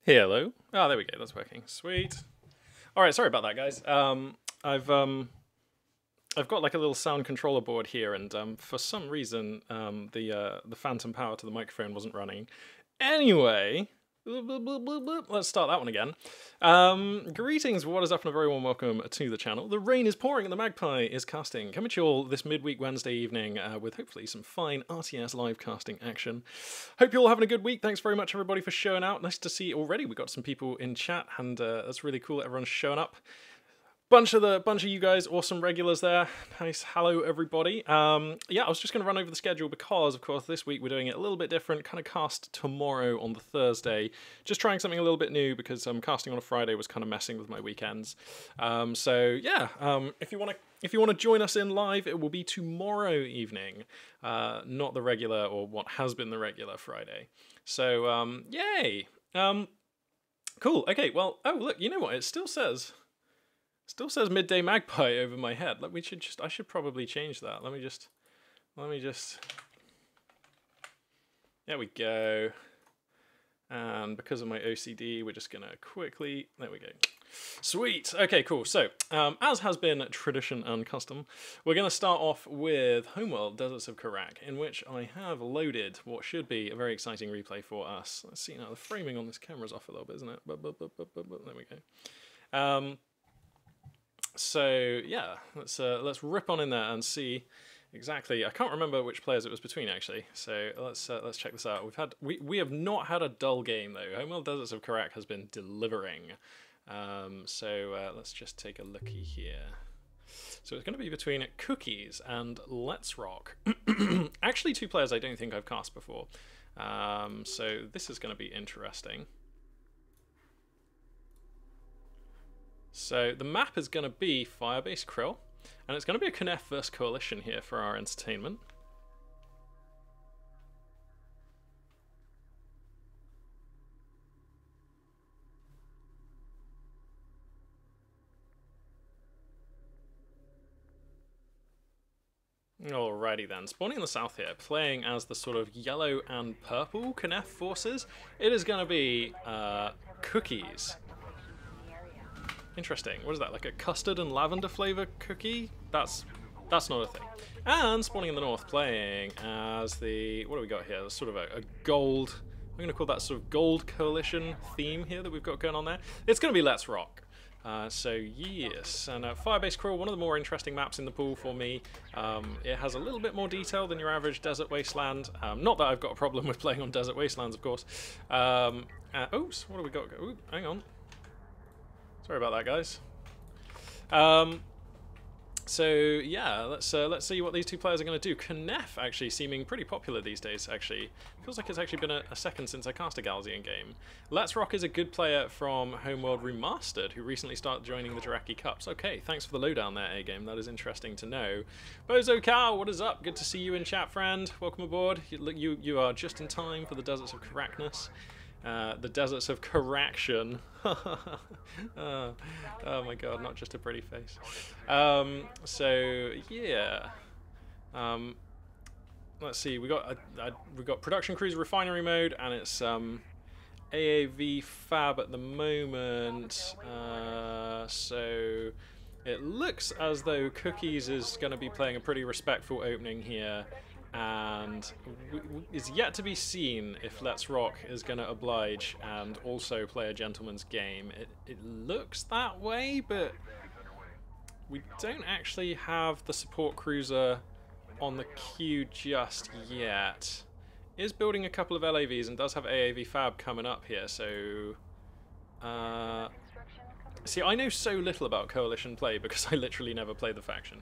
Hello. Oh, there we go. That's working. Sweet. All right. Sorry about that, guys. I've got like a little sound controller board here, and for some reason, the phantom power to the microphone wasn't running. Anyway, let's start that one again. Greetings, what is up, and a very warm welcome to the channel. The rain is pouring and the Magpie is casting. Coming to you all this midweek Wednesday evening with hopefully some fine RTS live casting action. Hope you're all having a good week. Thanks very much, everybody, for showing out. Nice to see already we got some people in chat, and that's really cool that everyone's showing up. Bunch of you guys, awesome regulars there. Nice, hello everybody. Yeah, I was just going to run over the schedule because, of course, this week we're doing it a little bit different. Kind of cast tomorrow on the Thursday. Just trying something a little bit new because casting on a Friday was kind of messing with my weekends. So yeah, if you want to join us in live, it will be tomorrow evening, not the regular or what has been the regular Friday. So yay. Cool. Okay. Well. Oh look. You know what? It still says midday Magpie over my head. I should probably change that. Let me just. There we go. And because of my OCD, we're just gonna quickly. There we go. Sweet. Okay, cool. So, as has been tradition and custom, we're gonna start off with Homeworld: Deserts of Kharak, in which I have loaded what should be a very exciting replay for us. Let's see now. The framing on this camera's off a little bit, isn't it? There we go. So yeah, let's rip on in there and see exactly. I can't remember which players it was between actually. So let's check this out. We have not had a dull game though. Homeworld Deserts of Kharak has been delivering. So let's just take a looky here. So it's going to be between Cookies and Let's Rock. Actually, two players I don't think I've cast before. So this is going to be interesting. So the map is going to be Firebase Krill, and it's going to be a Knef vs Coalition here for our entertainment. Alrighty then, spawning in the south here, playing as the sort of yellow and purple Knef forces, it is going to be Cookies. Interesting. What is that? Like a custard and lavender flavor cookie? That's not a thing. And spawning in the north, playing as the what do we got here? There's sort of a gold. I'm going to call that sort of gold coalition theme here that we've got going on there. It's going to be Let's Rock. So yes, and Firebase Krill, one of the more interesting maps in the pool for me. It has a little bit more detail than your average desert wasteland. Not that I've got a problem with playing on desert wastelands, of course. Oops, what do we got? Ooh, hang on. Sorry about that, guys. So yeah, let's see what these two players are going to do. Knef actually seeming pretty popular these days. Actually, feels like it's actually been a second since I cast a Galzian game. Let's Rock is a good player from Homeworld Remastered who recently started joining the Jiraki Cups. Okay, thanks for the lowdown there, A Game. That is interesting to know. Bozo Cow, what is up? Good to see you in chat, friend. Welcome aboard. You are just in time for the Deserts of Kharakness. The Deserts of Kharaction. Oh my god, not just a pretty face. So yeah, let's see. We got production cruiser refinery mode, and it's AAV fab at the moment. So it looks as though Cookies is going to be playing a pretty respectful opening here. And it's yet to be seen if Let's Rock is going to oblige and also play a gentleman's game. It looks that way, but we don't actually have the support cruiser on the queue just yet. Is building a couple of LAVs and does have AAV Fab coming up here, so... see, I know so little about Coalition play because I literally never play the faction.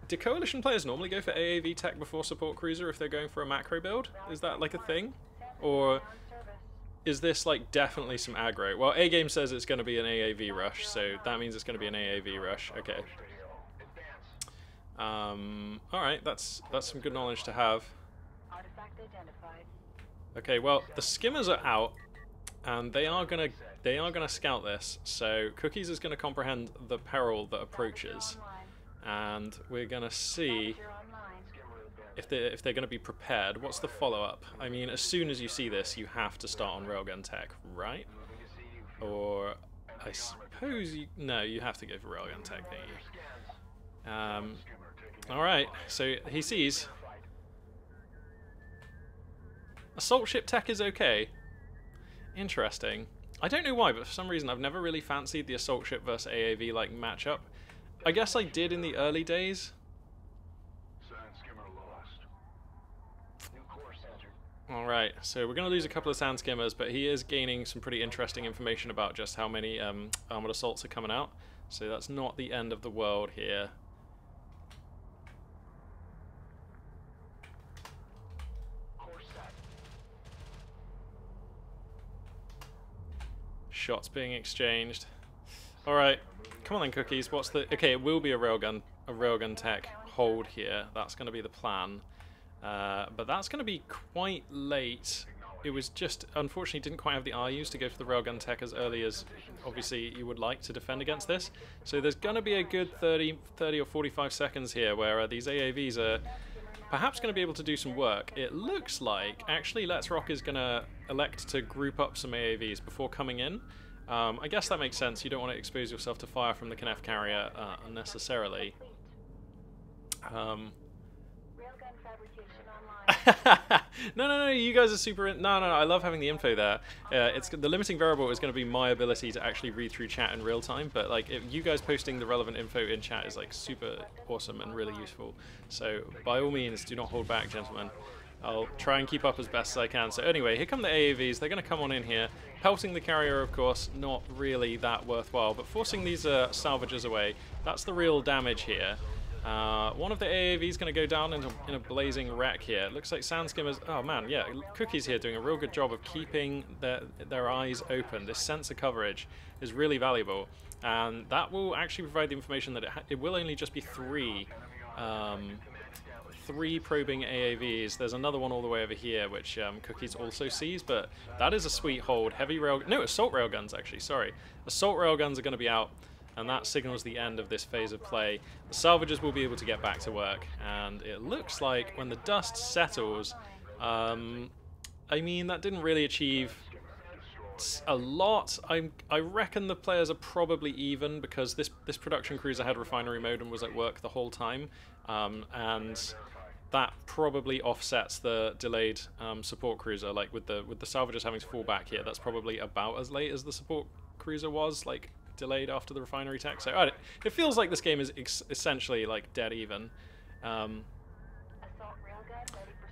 Do Coalition players normally go for AAV tech before support cruiser if they're going for a macro build? Is that like a thing? Or is this like definitely some aggro? Well, A Game says it's going to be an AAV rush, so that means it's going to be an AAV rush. Okay. Alright, that's some good knowledge to have. Okay, well, the skimmers are out, and they are gonna scout this, so Cookies is gonna comprehend the peril that approaches. And we're going to see if they're going to be prepared, what's the follow-up? I mean, as soon as you see this, you have to start on railgun tech, right? Or I suppose no, you have to go for railgun tech, don't you? All right, so he sees assault ship tech is okay. Interesting. I don't know why, but for some reason I've never really fancied the assault ship versus AAV like matchup. I guess I did in the early days. Alright, so we're going to lose a couple of sand skimmers, but he is gaining some pretty interesting information about just how many armored assaults are coming out. So that's not the end of the world here. Shots being exchanged. Alright, come on then, cookies. What's the... Okay, it will be a railgun tech hold here. That's going to be the plan. But that's going to be quite late. It was just, unfortunately, didn't quite have the RUs to go for the railgun tech as early as, obviously, you would like to defend against this. So there's going to be a good 30 or 45 seconds here where these AAVs are perhaps going to be able to do some work. It looks like, actually, Let's Rock is going to elect to group up some AAVs before coming in. I guess that makes sense. You don't want to expose yourself to fire from the Knaff carrier unnecessarily. No, you guys are super... No, I love having the info there. It's the limiting variable is going to be my ability to actually read through chat in real time, but like if you guys posting the relevant info in chat is like super awesome and really useful. So by all means, do not hold back, gentlemen. I'll try and keep up as best as I can. So anyway, here come the AAVs. They're going to come on in here. Pelting the carrier, of course, not really that worthwhile, but forcing these salvagers away, that's the real damage here. One of the AAVs is going to go down in a blazing wreck here. It looks like sand skimmers... Oh man, yeah, Cookies here doing a real good job of keeping their eyes open. This sensor coverage is really valuable, and that will actually provide the information that it will only just be three probing AAVs. There's another one all the way over here, which Cookies also sees, but that is a sweet hold. Assault railguns, actually, sorry. Assault railguns are going to be out, and that signals the end of this phase of play. The salvagers will be able to get back to work, and it looks like when the dust settles, I mean, that didn't really achieve a lot. I reckon the players are probably even, because this production cruiser had refinery mode and was at work the whole time, and that probably offsets the delayed support cruiser. Like with the salvagers having to fall back here, that's probably about as late as the support cruiser was, like delayed after the refinery tech. So it feels like this game is essentially like dead even.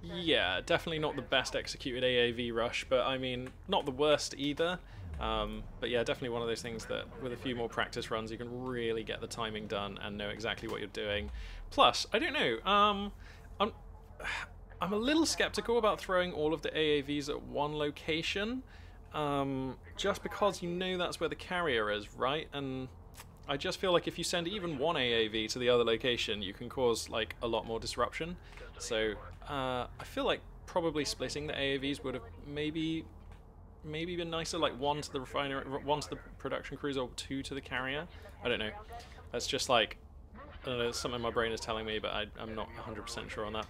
Yeah, definitely not the best executed AAV rush, but I mean, not the worst either. But yeah, definitely one of those things that with a few more practice runs you can really get the timing done and know exactly what you're doing. Plus, I don't know, I'm a little skeptical about throwing all of the AAVs at one location, just because you know that's where the carrier is, right? And I just feel like if you send even one AAV to the other location, you can cause like a lot more disruption. So I feel like probably splitting the AAVs would have maybe been nicer, like one to the refinery, one to the production cruiser, or two to the carrier. I don't know. That's just like, I don't know, something my brain is telling me, but I'm not 100% sure on that.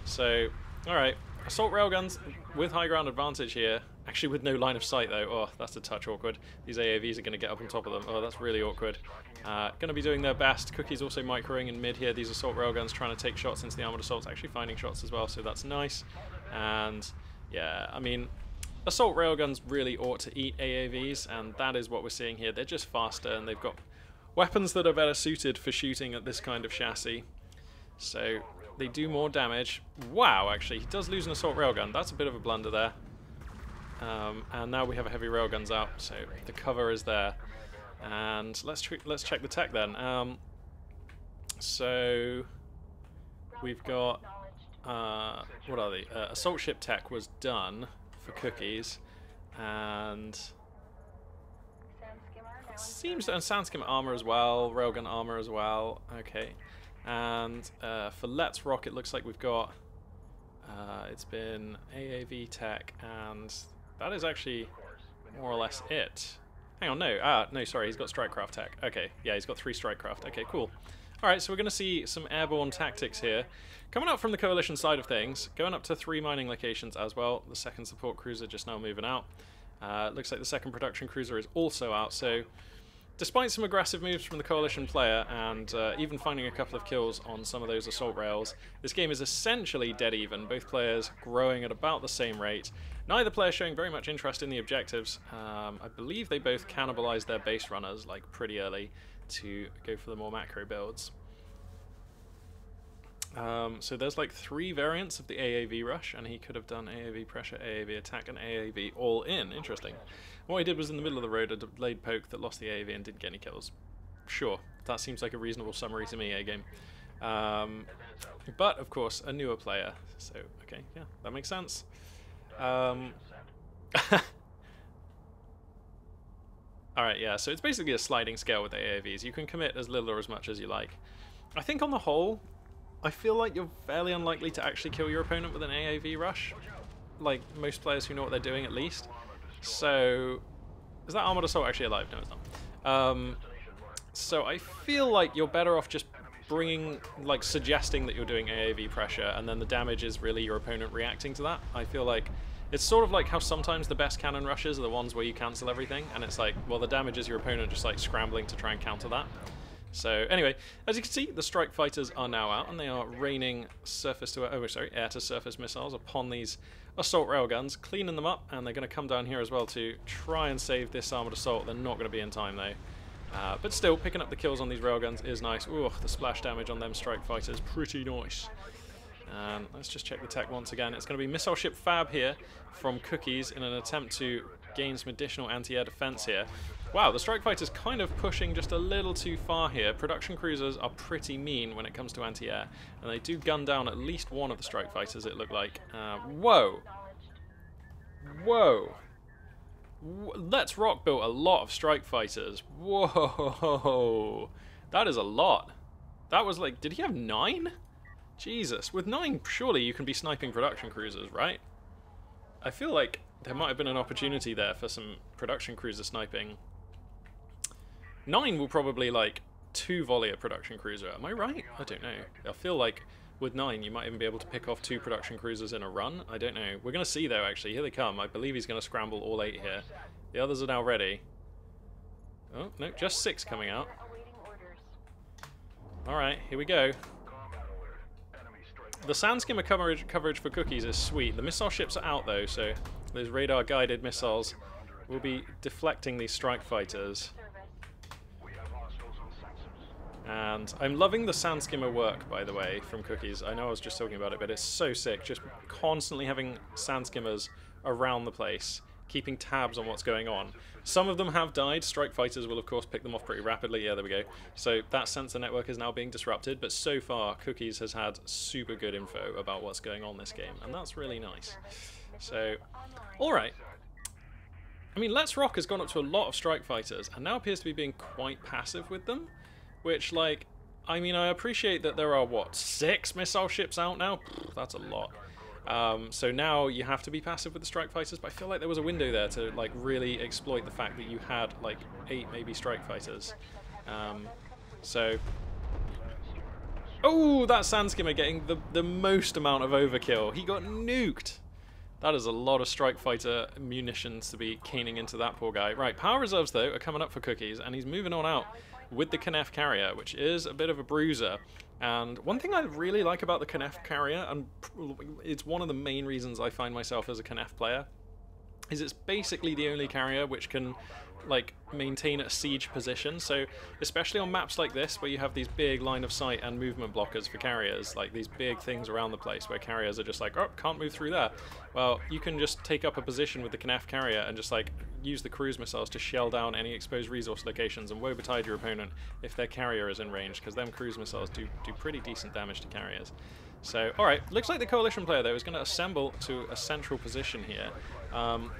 So, alright, assault railguns with high ground advantage here. Actually with no line of sight though. Oh, that's a touch awkward. These AAVs are going to get up on top of them. Oh, that's really awkward. Going to be doing their best. Cookies also microing in mid here. These assault railguns trying to take shots into the armored assaults, actually finding shots as well, so that's nice. And yeah, I mean, assault railguns really ought to eat AAVs, and that is what we're seeing here. They're just faster, and they've got weapons that are better suited for shooting at this kind of chassis. So they do more damage. Wow, actually, he does lose an assault railgun. That's a bit of a blunder there. And now we have heavy railguns out, so the cover is there. And let's check the tech then. So we've got what are they? Assault ship tech was done for Cookies, and seems and Sandskim armor as well, railgun armor as well. Okay, and for Let's Rock, it looks like we've got it's been AAV tech, and that is actually more or less it. Hang on, no, no, sorry, he's got Strikecraft tech. Okay, yeah, he's got 3 Strikecraft. Okay, cool. Alright, so we're going to see some airborne tactics here. Coming up from the coalition side of things, going up to 3 mining locations as well. The second support cruiser just now moving out. Looks like the second production cruiser is also out, so despite some aggressive moves from the coalition player and even finding a couple of kills on some of those assault rails, this game is essentially dead even, both players growing at about the same rate. Neither player showing very much interest in the objectives. I believe they both cannibalized their base runners like pretty early to go for the more macro builds. So there's like 3 variants of the AAV rush, and he could have done AAV pressure, AAV attack, and AAV all in. Interesting. What he did was in the middle of the road a delayed poke that lost the AAV and didn't get any kills. Sure, that seems like a reasonable summary to me, A-game. But, of course, a newer player. So, okay, yeah, that makes sense. Alright, yeah, so it's basically a sliding scale with AAVs. You can commit as little or as much as you like. I think on the whole, I feel like you're fairly unlikely to actually kill your opponent with an AAV rush. Like, most players who know what they're doing, at least. So, is that Armored Assault actually alive? No, it's not. So I feel like you're better off just bringing, like, suggesting that you're doing AAV pressure, and then the damage is really your opponent reacting to that. I feel like it's sort of like how sometimes the best cannon rushes are the ones where you cancel everything, and it's like, well, the damage is your opponent just, like, scrambling to try and counter that. So anyway, as you can see, the strike fighters are now out, and they are raining air to surface missiles upon these assault railguns, cleaning them up, and they're going to come down here as well to try and save this armored assault. They're not going to be in time though. But still, picking up the kills on these railguns is nice. Ooh, the splash damage on them strike fighters, pretty nice. And let's just check the tech once again. It's going to be missile ship Fab here from Cookies in an attempt to gain some additional anti-air defense here. Wow, the strike fighter's kind of pushing just a little too far here. Production cruisers are pretty mean when it comes to anti-air, and they do gun down at least one of the strike fighters, it looked like. Whoa! Whoa! Let's Rock built a lot of strike fighters. Whoa! That is a lot. That was like, did he have 9? Jesus, with 9, surely you can be sniping production cruisers, right? I feel like there might have been an opportunity there for some production cruiser sniping. 9 will probably, like, 2 volley a production cruiser. Am I right? I don't know. I feel like with 9 you might even be able to pick off 2 production cruisers in a run. I don't know. We're going to see, though, actually. Here they come. I believe he's going to scramble all 8 here. The others are now ready. Oh, no, just 6 coming out. Alright, here we go. The sand skimmer coverage for Cookies is sweet. The missile ships are out, though, so those radar-guided missiles will be deflecting these strike fighters. And I'm loving the sand skimmer work, by the way, from Cookies. I know I was just talking about it, but it's so sick. Just constantly having sand skimmers around the place, keeping tabs on what's going on. Some of them have died. Strike fighters will, of course, pick them off pretty rapidly. Yeah, there we go. So that sensor network is now being disrupted, but so far, Cookies has had super good info about what's going on in this game, and that's really nice. So, alright. I mean, Let's Rock has gone up to a lot of strike fighters, and now appears to be being quite passive with them, which, like, I mean, I appreciate that there are, what, 6 missile ships out now? That's a lot. So now you have to be passive with the strike fighters, but I feel like there was a window there to, like, really exploit the fact that you had, like, 8 maybe strike fighters. So... Oh, that sand skimmer getting the most amount of overkill. He got nuked. That is a lot of strike fighter munitions to be caning into that poor guy. Right, power reserves, though, are coming up for Cookies, and he's moving on out with the Kharak carrier, which is a bit of a bruiser. And one thing I really like about the Kharak carrier, and it's one of the main reasons I find myself as a Kharak player, is it's basically the only carrier which can, like, maintain a siege position. So especially on maps like this, where you have these big line of sight and movement blockers for carriers, like these big things around the place where carriers are just like, oh, can't move through there. Well, you can just take up a position with the Kharak carrier and just, like, use the cruise missiles to shell down any exposed resource locations and woe betide your opponent if their carrier is in range, because them cruise missiles do pretty decent damage to carriers. So, alright, looks like the coalition player, though, is going to assemble to a central position here.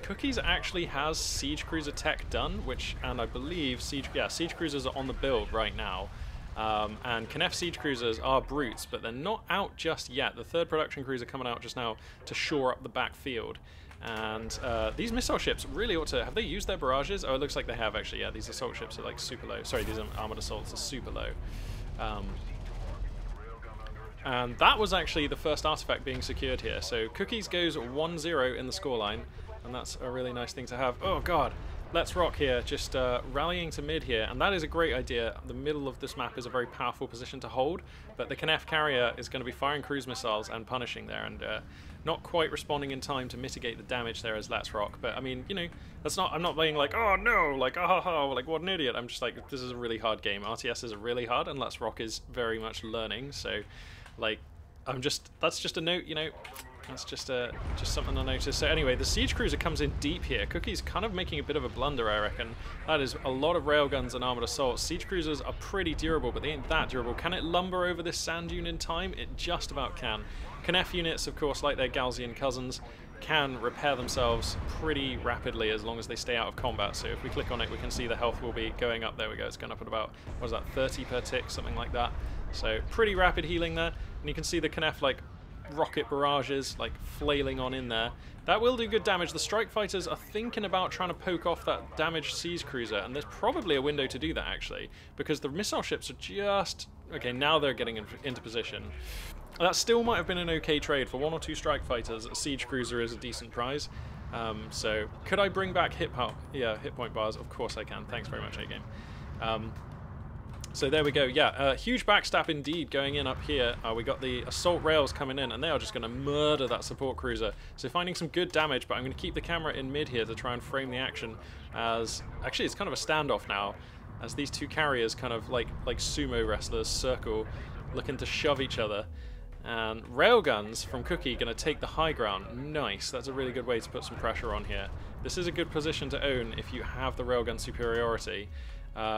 Cookies actually has siege cruiser tech done, and I believe siege cruisers are on the build right now. And Kharak siege cruisers are brutes, but they're not out just yet. The third production cruiser coming out just now to shore up the backfield. And these missile ships really ought to... Have they used their barrages? Oh, it looks like they have, actually. Yeah, these assault ships are, like, super low. Sorry, these armored assaults are super low. And that was actually the first artifact being secured here. So Cookies goes 1-0 in the scoreline, and that's a really nice thing to have. Oh god, Let's Rock here, just rallying to mid here, and that is a great idea. The middle of this map is a very powerful position to hold, but the Knef carrier is going to be firing cruise missiles and punishing there, and not quite responding in time to mitigate the damage there as Let's Rock. But I mean, you know, that's not. I'm not playing like, oh no, like ah ha ha, like what an idiot. I'm just like, this is a really hard game. RTS is really hard, and Let's Rock is very much learning. So, like, that's just a note, you know. That's just something I noticed. So anyway, the siege cruiser comes in deep here. Cookie's kind of making a bit of a blunder, I reckon. That is a lot of railguns and armored assaults. Siege cruisers are pretty durable, but they ain't that durable. Can it lumber over this sand dune in time? It just about can. Knef units, of course, like their Galzian cousins, can repair themselves pretty rapidly as long as they stay out of combat. So if we click on it, we can see the health will be going up. There we go. It's going up at about, what is that, 30 per tick, something like that. So pretty rapid healing there. And you can see the Knef, like, rocket barrages, like, flailing on in there. That will do good damage. The strike fighters are thinking about trying to poke off that damaged siege cruiser, and there's probably a window to do that, actually, because the missile ships are just... Okay, now they're getting into position. That still might have been an okay trade. For 1 or 2 strike fighters, a siege cruiser is a decent prize. So, could I bring back hit point bars? Of course I can. Thanks very much, A-Game. So there we go. Yeah, huge backstab indeed going in up here. We got the assault rails coming in, and they are just going to murder that support cruiser. So finding some good damage, but I'm going to keep the camera in mid here to try and frame the action as... Actually, it's kind of a standoff now, as these two carriers kind of like sumo wrestlers circle, looking to shove each other. And railguns from Cookie going to take the high ground. Nice. That's a really good way to put some pressure on here. This is a good position to own if you have the railgun superiority.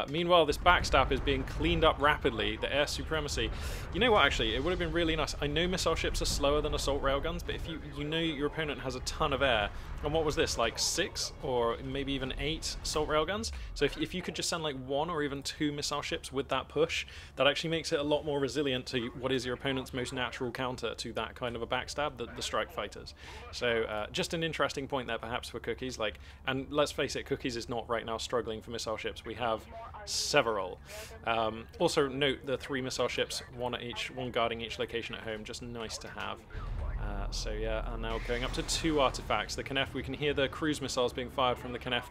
Meanwhile, this backstab is being cleaned up rapidly. The air supremacy. You know what, actually, it would have been really nice. I know missile ships are slower than assault railguns, but if you know your opponent has a ton of air, and what was this, like 6 or maybe even 8 assault railguns? So if you could just send like 1 or even 2 missile ships with that push, that actually makes it a lot more resilient to what is your opponent's most natural counter to that kind of a backstab, the strike fighters. So just an interesting point there perhaps for Cookies. Like, and let's face it, Cookies is not right now struggling for missile ships. We have several. Also note the 3 missile ships, one guarding each location at home, just nice to have. So yeah, and now going up to 2 artifacts. The Knef, we can hear the cruise missiles being fired from the Knef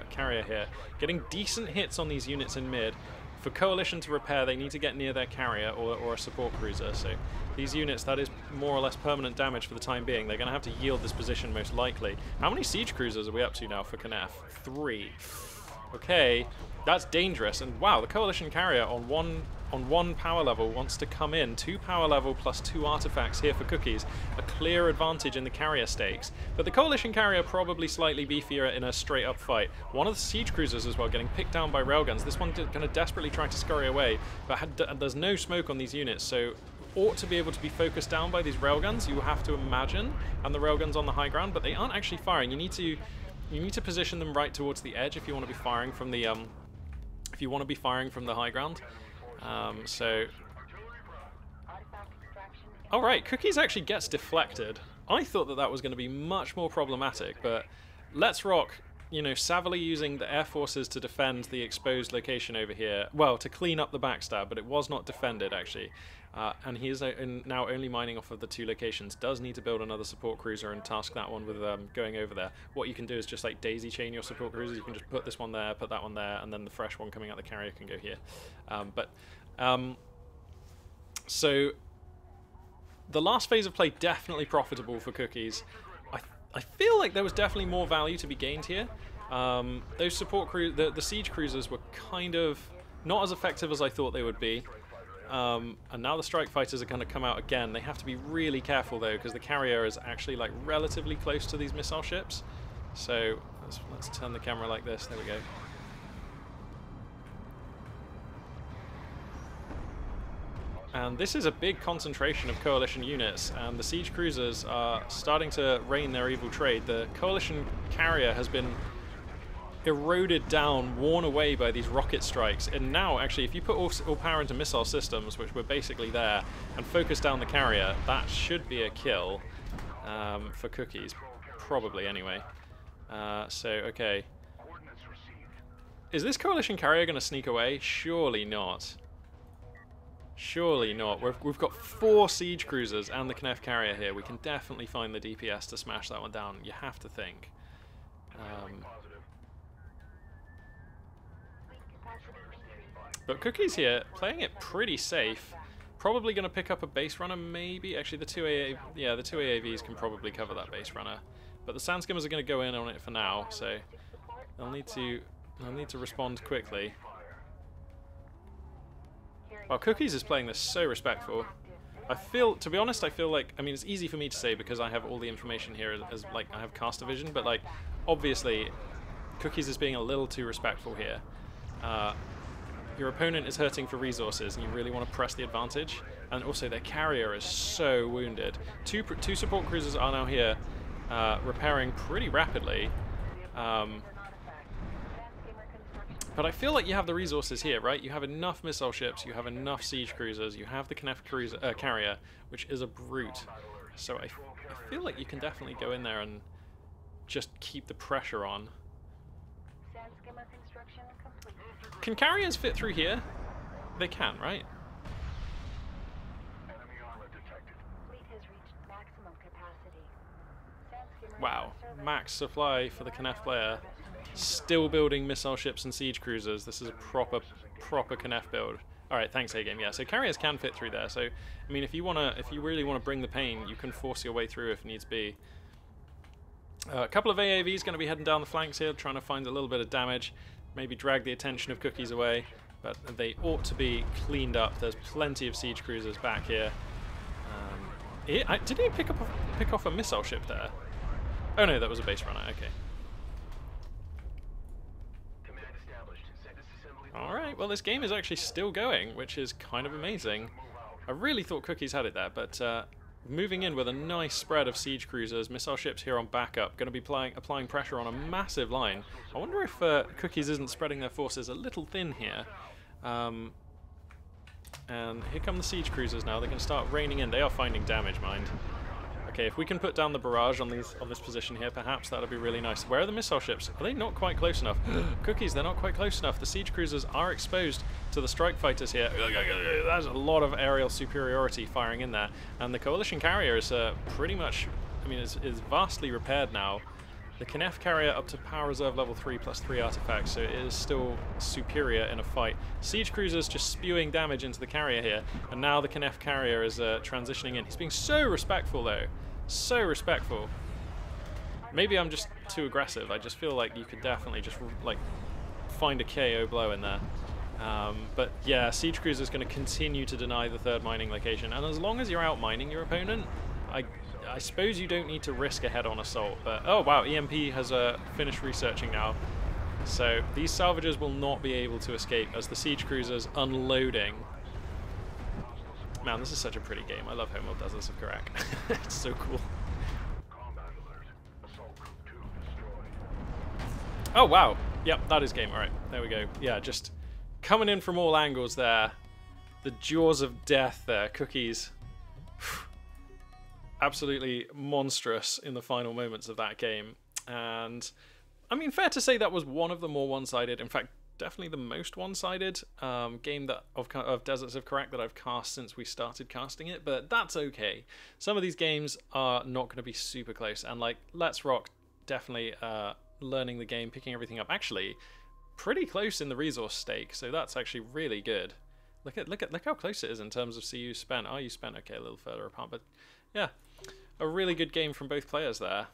carrier here. Getting decent hits on these units in mid. For Coalition to repair, they need to get near their carrier or a support cruiser. So these units, that is more or less permanent damage for the time being. They're going to have to yield this position most likely. How many siege cruisers are we up to now for Knef? 3. Okay, that's dangerous. And wow, the Coalition carrier on one power level wants to come in. 2 power level plus 2 artifacts here for Cookies. A clear advantage in the carrier stakes. But the Coalition carrier probably slightly beefier in a straight up fight. One of the siege cruisers as well getting picked down by railguns. This one kind of desperately trying to scurry away, but there's no smoke on these units, so ought to be able to be focused down by these railguns, you have to imagine, and the railguns on the high ground, but they aren't actually firing. You need to position them right towards the edge if you want to be firing from the high ground. So, all right, Cookies actually gets deflected. I thought that was going to be much more problematic, but Let's Rock, you know, savvily using the air forces to defend the exposed location over here. Well, to clean up the backstab, but it was not defended actually. And he is now only mining off of the 2 locations. Does need to build another support cruiser and task that one with going over there. What you can do is just like daisy chain your support cruisers. You can just put this one there, put that one there, and then the fresh one coming out the carrier can go here. So the last phase of play definitely profitable for Cookies. I feel like there was definitely more value to be gained here. Those support the siege cruisers were kind of not as effective as I thought they would be. And now the strike fighters are going to come out again. They have to be really careful though, because the carrier is actually like relatively close to these missile ships. So let's turn the camera like this. There we go. And this is a big concentration of Coalition units, and the siege cruisers are starting to reign their evil trade. The Coalition carrier has been eroded down, worn away by these rocket strikes, and now actually if you put all power into missile systems, which were basically there, and focus down the carrier, that should be a kill for Cookies, probably anyway. So okay, is this Coalition carrier going to sneak away? Surely not. Surely not. We've got 4 siege cruisers and the Knef carrier here. We can definitely find the DPS to smash that one down. You have to think. But Cookie's here, playing it pretty safe. Probably going to pick up a base runner, maybe. Actually, the two AAVs can probably cover that base runner. But the Sandskimmers are going to go in on it for now, so they'll need to respond quickly. Well, Cookies is playing this so respectful. To be honest, I feel like, I mean, it's easy for me to say because I have all the information here as like, I have caster vision, but like, obviously, Cookies is being a little too respectful here. Your opponent is hurting for resources and you really want to press the advantage. And also their carrier is so wounded. Two support cruisers are now here, repairing pretty rapidly. But I feel like you have the resources here, right? You have enough missile ships, you have enough siege cruisers, you have the Knef carrier, which is a brute. So I feel like you can definitely go in there and just keep the pressure on. Can carriers fit through here? They can, right? Wow, max supply for the Knef player. Still building missile ships and siege cruisers. This is a proper Knef build. Alright, thanks A-Game. Yeah, so carriers can fit through there. So, I mean, if you really want to bring the pain, you can force your way through if needs be. A couple of AAVs going to be heading down the flanks here, trying to find a little bit of damage. Maybe drag the attention of Cookies away, but they ought to be cleaned up. There's plenty of siege cruisers back here. Did he pick off a missile ship there? Oh no, that was a base runner. Okay. Alright, well this game is actually still going, which is kind of amazing. I really thought Cookies had it there, but moving in with a nice spread of siege cruisers, missile ships here on backup, going to be applying pressure on a massive line. I wonder if Cookies isn't spreading their forces a little thin here. And here come the siege cruisers now. They're going to start raining in. They are finding damage, mind. Okay, if we can put down the barrage on this position here, perhaps that would be really nice. Where are the missile ships? Are they not quite close enough? Cookies, they're not quite close enough. The siege cruisers are exposed to the strike fighters here. There's a lot of aerial superiority firing in there. And the coalition carrier is pretty much, I mean, is vastly repaired now. The Knef carrier up to power reserve level 3 plus 3 artifacts, so it is still superior in a fight. Siege cruisers just spewing damage into the carrier here, and now the Knef carrier is transitioning in. He's being so respectful though, so respectful. Maybe I'm just too aggressive. I just feel like you could definitely just like find a KO blow in there. But yeah, siege cruiser is going to continue to deny the third mining location, and as long as you're out mining your opponent, I suppose you don't need to risk a head-on assault, but oh wow, EMP has finished researching now. So these salvagers will not be able to escape as the siege cruisers unloading. Man, this is such a pretty game. I love Homeworld Deserts of Kharak. It's so cool. Oh wow, yep, that is game. Alright, there we go. Yeah, just coming in from all angles there. The jaws of death there, Cookies. Absolutely monstrous in the final moments of that game. And I mean, fair to say that was one of the more one-sided, in fact, definitely the most one-sided game of Deserts of Kharak that I've cast since we started casting it, but that's okay. Some of these games are not going to be super close, and like Let's Rock, definitely learning the game, picking everything up, actually pretty close in the resource stake, so that's actually really good. Look how close it is in terms of CU spent. RU spent, okay, a little further apart, but yeah, a really good game from both players there.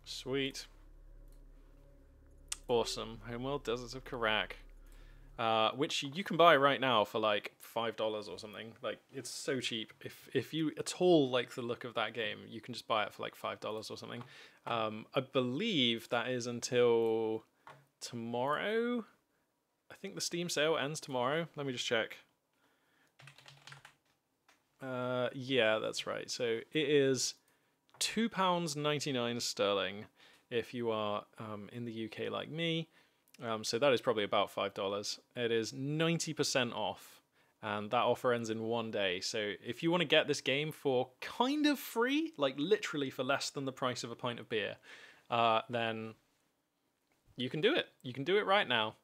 Sweet. Awesome. Homeworld Deserts of Kharak. Which you can buy right now for like $5 or something. Like, it's so cheap. If you at all like the look of that game, you can just buy it for like $5 or something. I believe that is until tomorrow. I think the Steam sale ends tomorrow. Let me just check. Yeah, that's right. So it is £2.99 sterling if you are in the UK like me. So that is probably about $5. It is 90% off, and that offer ends in 1 day. So if you want to get this game for kind of free, like literally for less than the price of a pint of beer, then you can do it. You can do it right now.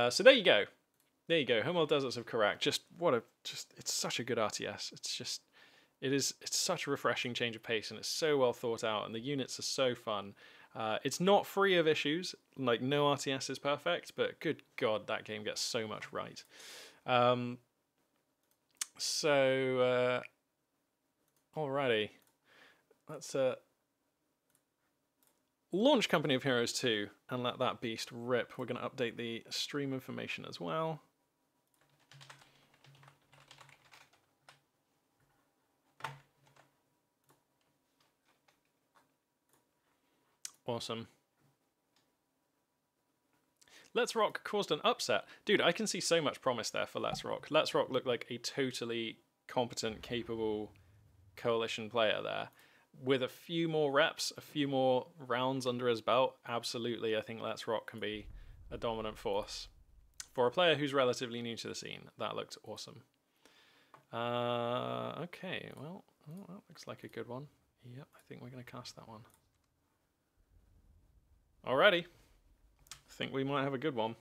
So there you go. There you go, Homeworld Deserts of Kharak. It's such a good RTS. It's such a refreshing change of pace, and it's so well thought out, and the units are so fun. It's not free of issues, like no RTS is perfect, but good God, that game gets so much right. Alrighty. Let's launch Company of Heroes 2 and let that beast rip. We're going to update the stream information as well. Awesome. Let's Rock caused an upset. Dude, I can see so much promise there for Let's Rock. Let's Rock looked like a totally competent, capable coalition player there. With a few more reps, a few more rounds under his belt, absolutely, I think Let's Rock can be a dominant force. For a player who's relatively new to the scene, that looked awesome. Okay, well, that looks like a good one. Yep, I think we're going to cast that one. Alrighty. I think we might have a good one.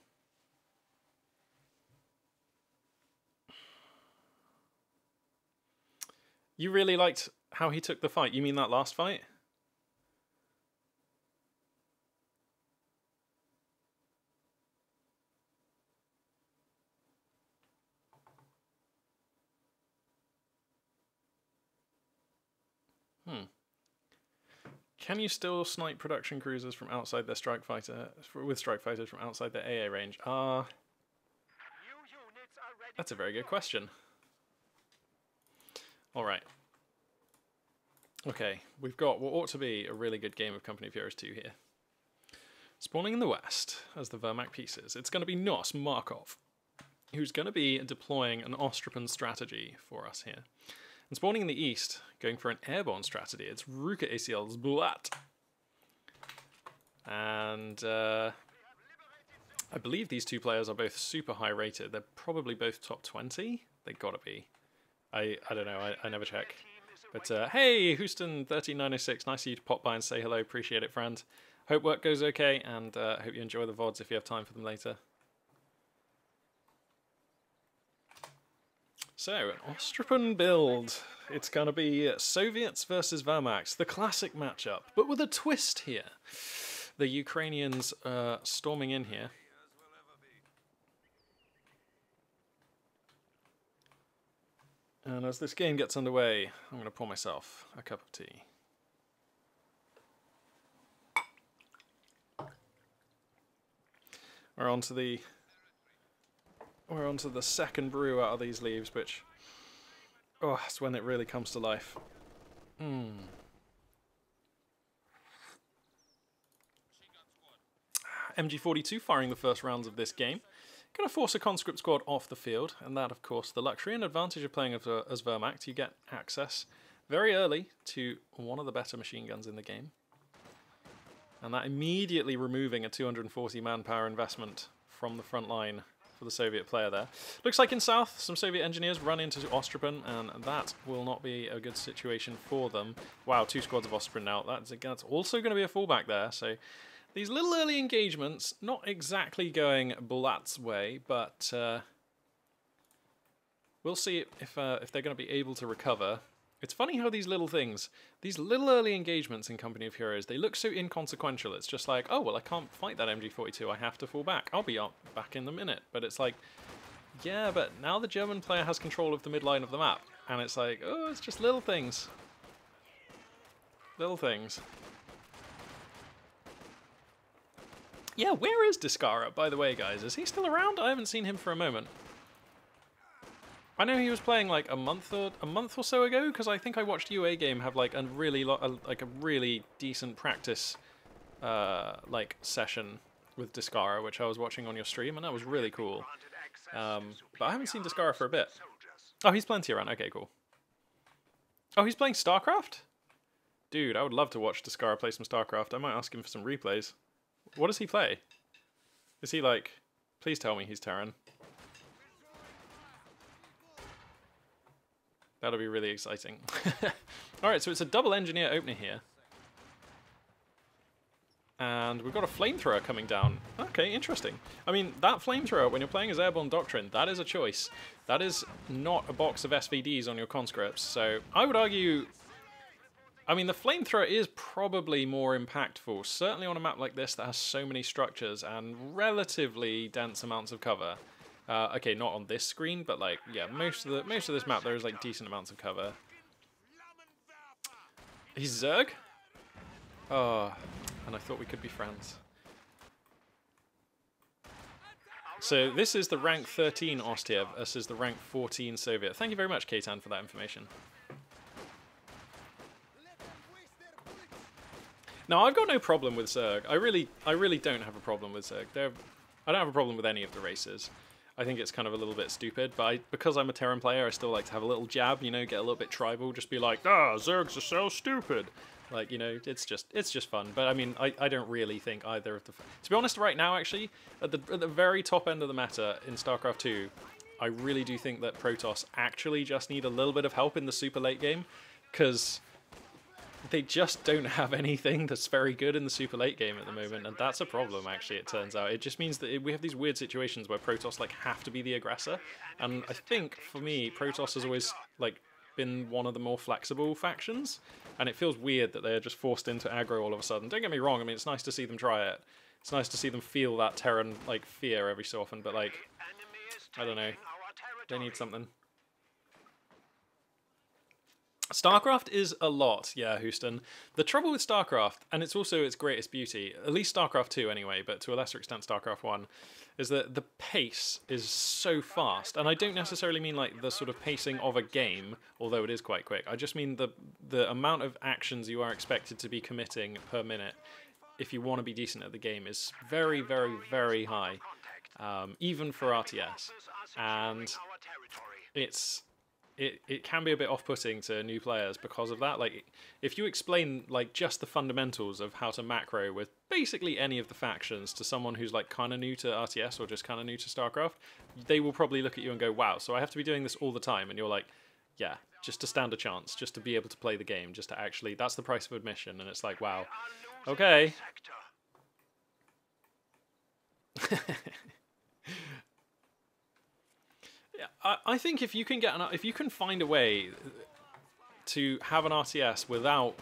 You really liked how he took the fight. You mean that last fight? Can you still snipe production cruisers from outside their strike fighter with strike fighters from outside their AA range? That's a very good question. All right. Okay, we've got what ought to be a really good game of Company of Heroes 2 here. Spawning in the west as the Wehrmacht pieces, it's going to be Nos Markov, who's going to be deploying an Ostrapan strategy for us here. And spawning in the east, going for an airborne strategy, it's Ruka ACL's Blat. And I believe these two players are both super high rated. They're probably both top 20. They gotta be. I don't know, I never check. But hey, Houston13906, nice of you to pop by and say hello. Appreciate it, friend. Hope work goes okay, and hope you enjoy the VODs if you have time for them later. So, an Ostrapan build. It's going to be Soviets versus Wehrmacht, the classic matchup, but with a twist here. The Ukrainians storming in here. And as this game gets underway, I'm going to pour myself a cup of tea. We're on to the second brew out of these leaves, which, oh, it's when it really comes to life. MG42 firing the first rounds of this game. Going to force a conscript squad off the field, and that, of course, the luxury and advantage of playing as Wehrmacht. You get access very early to one of the better machine guns in the game. And that immediately removing a 240 manpower investment from the front line for the Soviet player there. Looks like in south, some Soviet engineers run into Ostrapan, and that will not be a good situation for them. Wow, 2 squads of Ostrapan now. That's also going to be a fallback there, so these little early engagements, not exactly going Bulat's way, but we'll see if they're going to be able to recover. It's funny how these little things, these little early engagements in Company of Heroes, they look so inconsequential. It's just like, oh, well, I can't fight that MG42. I have to fall back. I'll be back in a minute. But it's like, yeah, but now the German player has control of the midline of the map. And it's like, oh, it's just little things. Little things. Yeah, where is Discara, by the way, guys? Is he still around? I haven't seen him for a moment. I know he was playing like a month or so ago, because I think I watched UA Game have like a really decent practice like session with Discara, which I was watching on your stream, and that was really cool. But I haven't seen Discara for a bit. Oh, he's playing Tyrann. Okay, cool. Oh, he's playing StarCraft? Dude, I would love to watch Discara play some StarCraft. I might ask him for some replays. What does he play? Is he like... Please tell me he's Terran. That'll be really exciting. Alright, so it's a double engineer opener here. And we've got a flamethrower coming down. Okay, interesting. I mean, that flamethrower, when you're playing as Airborne Doctrine, that is a choice. That is not a box of SVDs on your conscripts. So I would argue... I mean, the flamethrower is probably more impactful, certainly on a map like this that has so many structures and relatively dense amounts of cover. Okay, not on this screen, but like, yeah, most of this map there is like decent amounts of cover. He's Zerg? Oh, and I thought we could be friends. So this is the rank 13 Ostia versus the rank 14 Soviet. Thank you very much, Katan, for that information. Now, I've got no problem with Zerg. I really don't have a problem with Zerg. I don't have a problem with any of the races. I think it's kind of a little bit stupid, but because I'm a Terran player, I still like to have a little jab, you know, get a little bit tribal, just be like, Zergs are so stupid. Like, you know, it's just fun. But I mean, I don't really think either of the... To be honest, right now, actually, at the very top end of the meta in StarCraft 2, I really do think that Protoss actually just need a little bit of help in the super late game, because they just don't have anything that's very good in the super late game at the moment, and that's a problem, actually, it turns out. It just means that we have these weird situations where Protoss, like, have to be the aggressor, and I think, for me, Protoss has always, like, been one of the more flexible factions, and it feels weird that they're just forced into aggro all of a sudden. Don't get me wrong, I mean, it's nice to see them try it. It's nice to see them feel that Terran, like, fear every so often, but, like, I don't know. They need something. StarCraft is a lot, yeah, Houston. The trouble with StarCraft, and it's also its greatest beauty, at least StarCraft 2 anyway, but to a lesser extent StarCraft 1, is that the pace is so fast. And I don't necessarily mean like the sort of pacing of a game, although it is quite quick. I just mean the amount of actions you are expected to be committing per minute if you want to be decent at the game is very, very, very high, even for RTS. And it can be a bit off-putting to new players because of that. Like, if you explain like just the fundamentals of how to macro with basically any of the factions to someone who's like kind of new to RTS or just kind of new to StarCraft, they will probably look at you and go, wow, so I have to be doing this all the time. And you're like, yeah, just to stand a chance, just to be able to play the game, just to actually, that's the price of admission. And it's like, wow, okay. I think if you can find a way to have an RTS without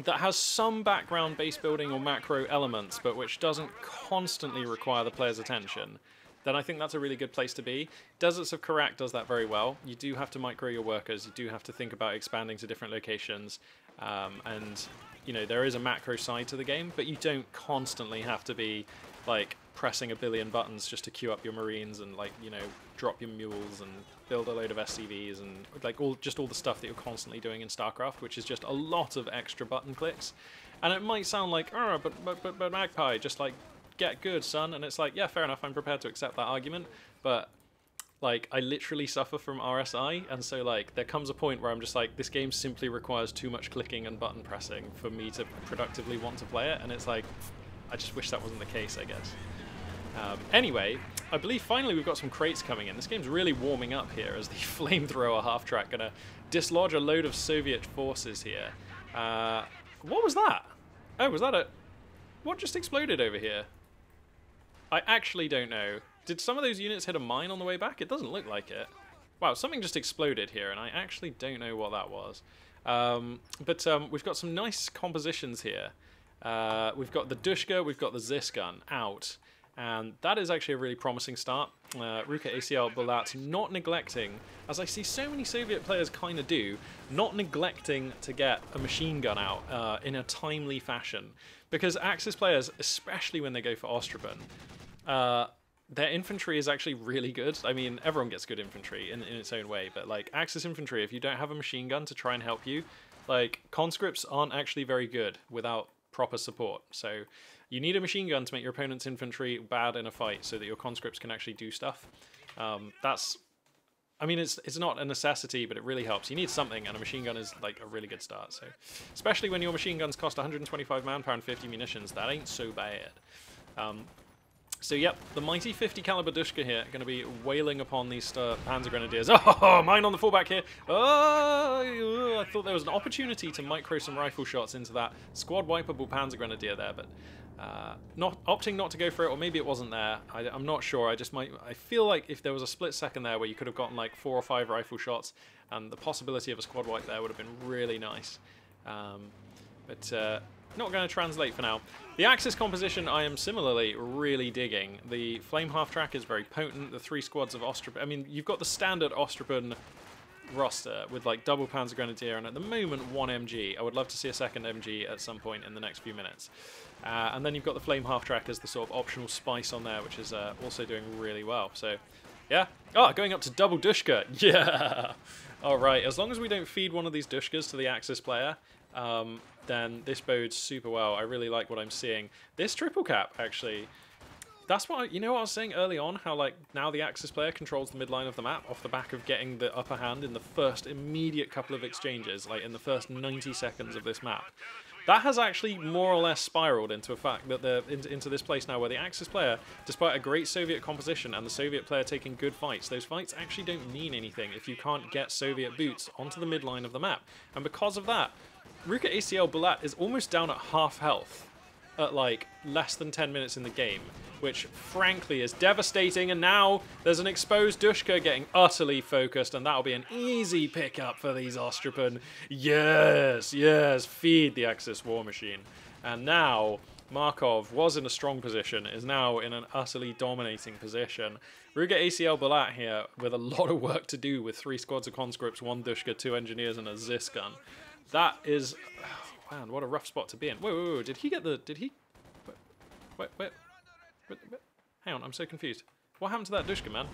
that has some background base building or macro elements, but which doesn't constantly require the player's attention, then I think that's a really good place to be. Deserts of Kharak does that very well. You do have to micro your workers. You do have to think about expanding to different locations, and you know there is a macro side to the game, but you don't constantly have to be like pressing a billion buttons just to queue up your Marines and, like, you know, drop your mules and build a load of SCVs and like all the stuff that you're constantly doing in StarCraft, which is just a lot of extra button clicks. And it might sound like, oh, but Magpie, just like get good, son. And it's like, yeah, fair enough, I'm prepared to accept that argument, but like I literally suffer from RSI, and so like there comes a point where I'm just like, this game simply requires too much clicking and button pressing for me to productively want to play it, and it's like, I just wish that wasn't the case, I guess. Anyway, I believe finally we've got some crates coming in. This game's really warming up here as the flamethrower half-track gonna dislodge a load of Soviet forces here. What was that? Oh, was that a... What just exploded over here? I actually don't know. Did some of those units hit a mine on the way back? It doesn't look like it. Wow, something just exploded here, and I actually don't know what that was. But we've got some nice compositions here. We've got the Dushka, we've got the Zis gun out, and that is actually a really promising start. Ruka ACL Bulat not neglecting, as I see so many Soviet players kind of do, not neglecting to get a machine gun out in a timely fashion. Because Axis players, especially when they go for Ostroben, their infantry is actually really good. I mean, everyone gets good infantry in its own way, but like Axis infantry, if you don't have a machine gun to try and help you, like conscripts aren't actually very good without proper support. So you need a machine gun to make your opponent's infantry bad in a fight so that your conscripts can actually do stuff. That's, I mean, it's not a necessity, but it really helps. You need something, and a machine gun is like a really good start. So, especially when your machine guns cost 125 manpower and 50 munitions, that ain't so bad. So yep, the mighty 50 caliber Dushka here going to be wailing upon these Panzer Grenadiers. Oh, mine on the fullback here. Oh, I thought there was an opportunity to micro some rifle shots into that squad wipeable Panzer Grenadier there, but opting not to go for it, or maybe it wasn't there. I'm not sure. I feel like if there was a split second there where you could have gotten like 4 or 5 rifle shots, and the possibility of a squad wipe there would have been really nice. But not going to translate for now. The Axis composition I am similarly really digging. The Flame half-track is very potent. The 3 squads of Ostrobin... I mean, you've got the standard Ostrobin roster with like double Panzer Grenadier and at the moment 1 MG. I would love to see a second MG at some point in the next few minutes. And then you've got the Flame half-track as the sort of optional spice on there, which is also doing really well. So, yeah. Oh, going up to double Dushka. Yeah! Alright, as long as we don't feed one of these Dushkas to the Axis player... then this bodes super well. I really like what I'm seeing. This triple cap, actually, that's what you know what I was saying early on, how like now the Axis player controls the midline of the map off the back of getting the upper hand in the first immediate couple of exchanges, like in the first 90 seconds of this map. That has actually more or less spiraled into a fact that they're into this place now where the Axis player, despite a great Soviet composition and the Soviet player taking good fights, those fights actually don't mean anything if you can't get Soviet boots onto the midline of the map. And because of that, Ruka ACL Bulat is almost down at half health at like less than 10 minutes in the game, which frankly is devastating. And now there's an exposed Dushka getting utterly focused, and that'll be an easy pickup for these Ostropen. Yes, yes, feed the Axis war machine. And now Markov was in a strong position, is now in an utterly dominating position. Ruga ACL Bulat here with a lot of work to do with 3 squads of conscripts, 1 Dushka, 2 engineers, and a Zis gun. That is... Oh, man, what a rough spot to be in. Whoa, did he get the... Did he... Wait. Hang on, I'm so confused. What happened to that Dushka, man?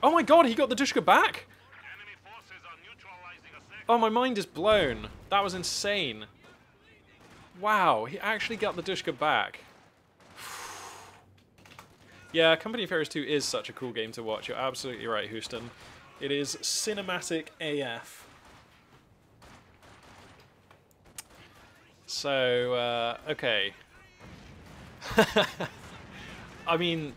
Oh my god, he got the Dushka back? Oh, my mind is blown. That was insane. Wow, he actually got the Dushka back. Yeah, Company of Heroes 2 is such a cool game to watch. You're absolutely right, Houston. It is cinematic AF. So, okay. I mean,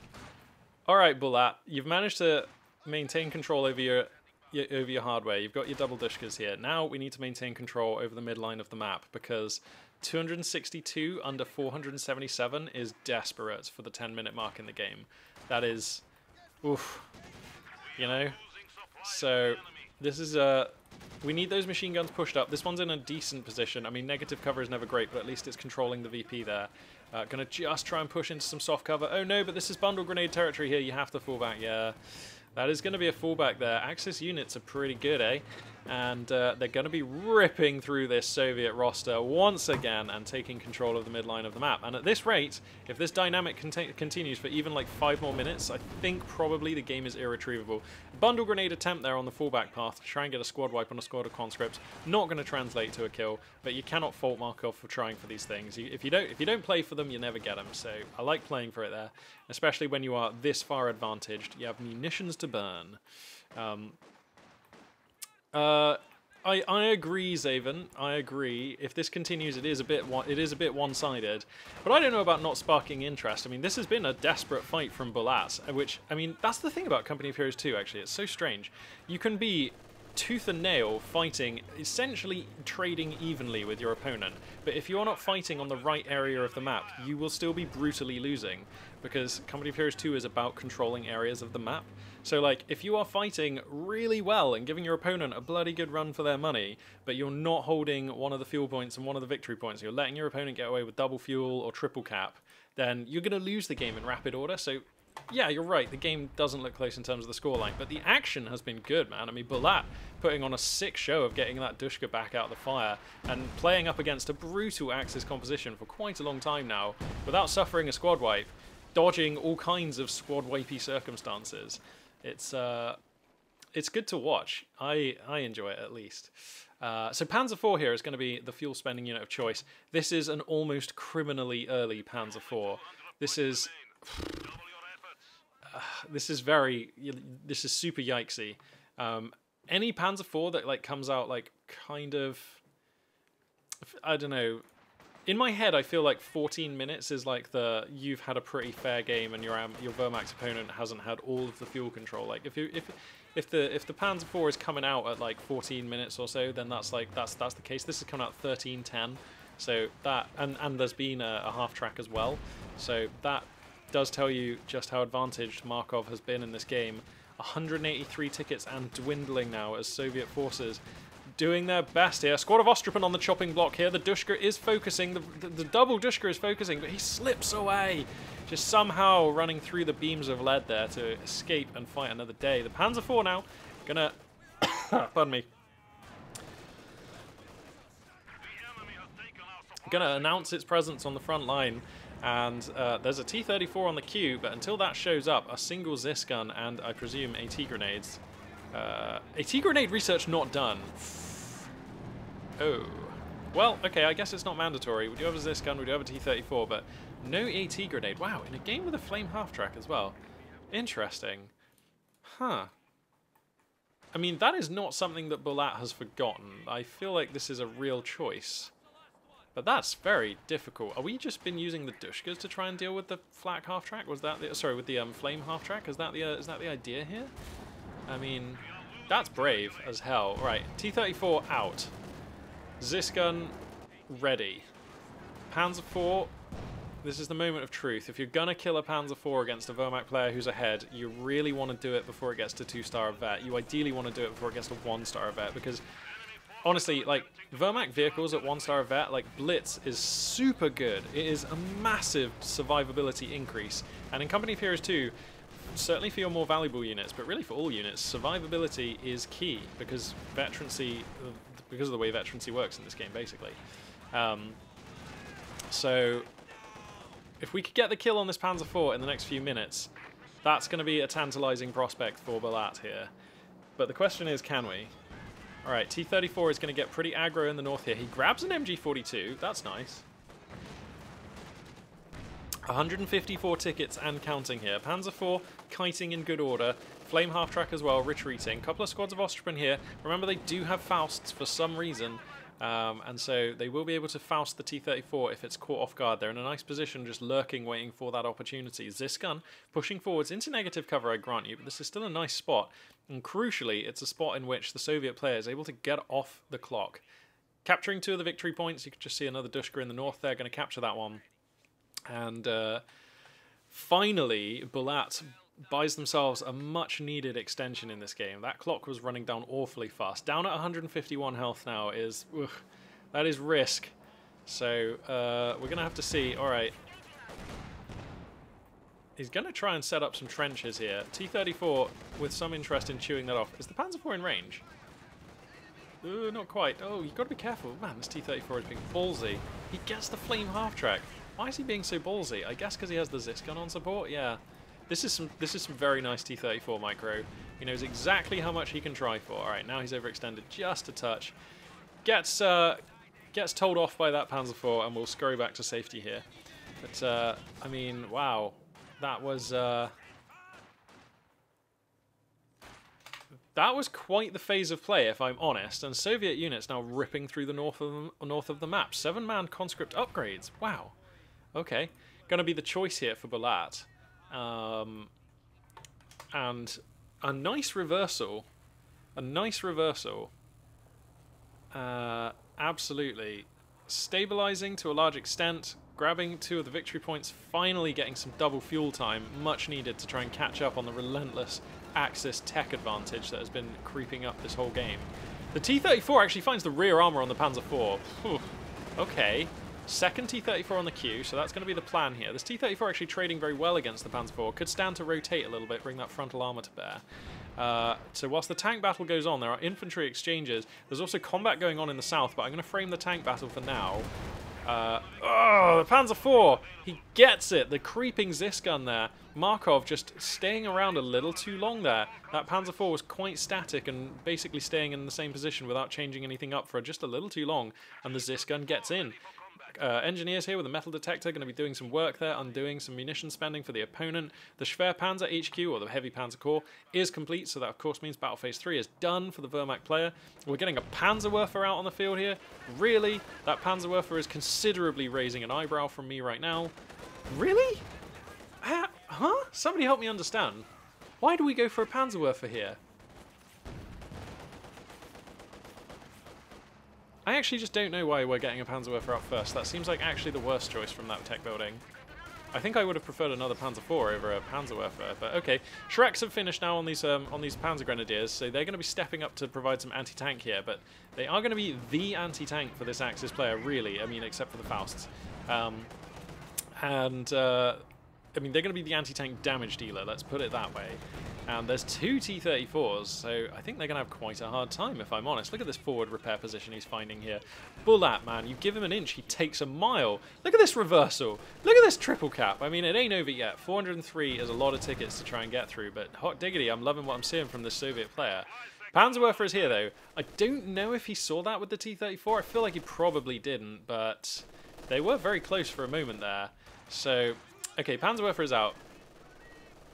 alright, Bulat, you've managed to maintain control over your hardware. You've got your double Dushkas here. Now we need to maintain control over the midline of the map, because 262 under 477 is desperate for the 10-minute mark in the game. That is, oof, you know? So, this is we need those machine guns pushed up. This one's in a decent position. I mean, negative cover is never great, but at least it's controlling the VP there. Gonna just try and push into some soft cover. Oh no, but this is bundle grenade territory here. You have to fall back. Yeah, that is going to be a fallback there. Axis units are pretty good, eh? And they're going to be ripping through this Soviet roster once again and taking control of the midline of the map. And at this rate, if this dynamic continues for even like 5 more minutes, I think probably the game is irretrievable. Bundle grenade attempt there on the fallback path to try and get a squad wipe on a squad of conscripts. Not going to translate to a kill, but you cannot fault Markov for trying for these things. If you don't play for them, you never get them. So I like playing for it there, especially when you are this far advantaged. You have munitions to burn. I agree, Zaven. I agree. If this continues, it is a bit one-sided. But I don't know about not sparking interest. I mean, this has been a desperate fight from Bulat, which, I mean, that's the thing about Company of Heroes 2, actually. It's so strange. You can be tooth and nail fighting, essentially trading evenly with your opponent. But if you're not fighting on the right area of the map, you will still be brutally losing, because Company of Heroes 2 is about controlling areas of the map. So, like, if you are fighting really well and giving your opponent a bloody good run for their money, but you're not holding one of the fuel points and one of the victory points, you're letting your opponent get away with double fuel or triple cap, then you're going to lose the game in rapid order. So, yeah, you're right, the game doesn't look close in terms of the scoreline, but the action has been good, man. I mean, Bulat putting on a sick show of getting that Dushka back out of the fire and playing up against a brutal Axis composition for quite a long time now, without suffering a squad wipe, dodging all kinds of squad wipey circumstances. It's good to watch. I enjoy it, at least. So Panzer IV here is going to be the fuel spending unit of choice. This is an almost criminally early Panzer IV. This is super yikesy. Any Panzer IV that like comes out like kind of, I don't know, in my head, I feel like 14 minutes is like you've had a pretty fair game and your Wehrmacht's opponent hasn't had all of the fuel control. Like if the Panzer IV is coming out at like 14 minutes or so, then that's the case. This is coming out 13:10, so that and there's been a half track as well, so that does tell you just how advantaged Markov has been in this game. 183 tickets and dwindling now as Soviet forces doing their best here. Squad of Ostrupin on the chopping block here. The Dushka is focusing. The double Dushka is focusing, but he slips away. Just somehow running through the beams of lead there to escape and fight another day. The Panzer IV now gonna... pardon me. Gonna announce its presence on the front line. And there's a T-34 on the queue, but until that shows up, a single Zis gun and, I presume, AT grenades. AT grenade research not done. Oh. Well, okay, I guess it's not mandatory. We do have a Zis gun, we do have a T-34, but no AT grenade. Wow, in a game with a flame half-track as well. Interesting. Huh. I mean, that is not something that Bulat has forgotten. I feel like this is a real choice. But that's very difficult. Are we just been using the Dushkas to try and deal with the flak half-track? Was that the... Sorry, with the flame half-track? Is that the idea here? I mean, that's brave as hell. Right, T-34 out. Zis gun ready. Panzer IV, this is the moment of truth. If you're gonna kill a Panzer IV against a Wehrmacht player who's ahead, you really want to do it before it gets to 2-star vet. You ideally want to do it before it gets to 1-star vet, because honestly, like, Wehrmacht vehicles at 1-star vet, like, Blitz is super good. It is a massive survivability increase. And in Company of Heroes 2, certainly for your more valuable units, but really for all units, survivability is key, because because of the way veterancy works in this game, basically. So, if we could get the kill on this Panzer IV in the next few minutes, that's going to be a tantalizing prospect for Bulat here. But the question is, can we? Alright, T-34 is going to get pretty aggro in the north here. He grabs an MG42. That's nice. 154 tickets and counting here. Panzer IV kiting in good order. Flame half-track as well, retreating. Couple of squads of Ostrupin here. Remember, they do have Fausts for some reason. And so they will be able to Faust the T-34 if it's caught off guard. They're in a nice position, just lurking, waiting for that opportunity. Zis gun pushing forwards into negative cover, I grant you, but this is still a nice spot. And crucially, it's a spot in which the Soviet player is able to get off the clock. Capturing 2 of the victory points. You can just see another Dushka in the north there, going to capture that one. And finally, Bulat buys themselves a much-needed extension in this game. That clock was running down awfully fast. Down at 151 health now is... Ugh, that is risk. So we're going to have to see... Alright. He's going to try and set up some trenches here. T-34 with some interest in chewing that off. Is the Panzer IV in range? Not quite. Oh, you've got to be careful. Man, this T-34 is being ballsy. He gets the flame half-track. Why is he being so ballsy? I guess because he has the Zis gun on support? Yeah. This is some very nice T-34 micro. He knows exactly how much he can try for. Alright, now he's overextended just a touch. Gets told off by that Panzer IV and will scurry back to safety here. But, I mean, wow. That was quite the phase of play, if I'm honest. And Soviet units now ripping through the north of the map. 7-man conscript upgrades. Wow. Okay. Going to be the choice here for Bulat. And a nice reversal. A nice reversal. Absolutely. Stabilizing to a large extent. Grabbing 2 of the victory points. Finally getting some double fuel time. Much needed to try and catch up on the relentless Axis tech advantage that has been creeping up this whole game. The T-34 actually finds the rear armor on the Panzer IV. Whew. Okay. Second T-34 on the queue, so that's going to be the plan here. This T-34 actually trading very well against the Panzer IV. Could stand to rotate a little bit, bring that frontal armor to bear. So whilst the tank battle goes on, there are infantry exchanges. There's also combat going on in the south, but I'm going to frame the tank battle for now. Oh, the Panzer IV! He gets it! The creeping Zis gun there. Markov just staying around a little too long there. That Panzer IV was quite static and basically staying in the same position without changing anything up for just a little too long. And the Zis gun gets in. engineers here with a metal detector going to be doing some work there, undoing some munition spending for the opponent. The Schwerpanzer HQ, or the Heavy Panzer Corps, is complete, so that of course means Battle Phase 3 is done for the Wehrmacht player. We're getting a Panzerwerfer out on the field here. Really? That Panzerwerfer is considerably raising an eyebrow from me right now. Really? Huh? Somebody help me understand. Why do we go for a Panzerwerfer here? I actually just don't know why we're getting a Panzerwerfer out first. That seems like actually the worst choice from that tech building. I think I would have preferred another Panzer IV over a Panzerwerfer, but okay. Shreks have finished now on these Panzer Grenadiers, so they're going to be stepping up to provide some anti-tank here, but they are going to be the anti-tank for this Axis player, really. I mean, except for the Fausts. I mean, they're going to be the anti-tank damage dealer, let's put it that way. And there's two T-34s, so I think they're going to have quite a hard time, if I'm honest. Look at this forward repair position he's finding here. Bullat, man, you give him an inch, he takes a mile. Look at this reversal. Look at this triple cap. I mean, it ain't over yet. 403 is a lot of tickets to try and get through, but hot diggity, I'm loving what I'm seeing from this Soviet player. Panzerwerfer is here, though. I don't know if he saw that with the T-34. I feel like he probably didn't, but they were very close for a moment there. So, okay, Panzerwerfer is out.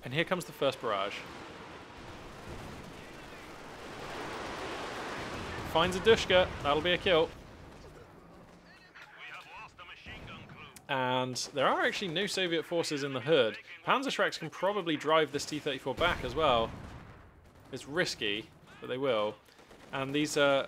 And here comes the first barrage. Finds a Dushka. That'll be a kill. And there are actually no Soviet forces in the hood. Panzerschrecks can probably drive this T-34 back as well. It's risky, but they will. And these oh,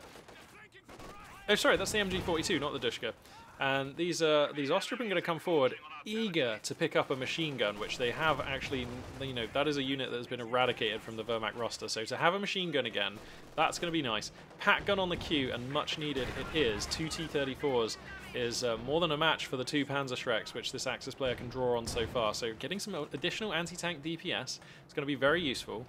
sorry, that's the MG42, not the Dushka. And these Ostrup are going to come forward, eager to pick up a machine gun, which they have actually, you know, that is a unit that has been eradicated from the Wehrmacht roster. So to have a machine gun again, that's going to be nice. Pat gun on the queue, and much needed it is. Two T-34s is more than a match for the two Panzerschrecks, which this Axis player can draw on so far. So getting some additional anti-tank DPS is going to be very useful.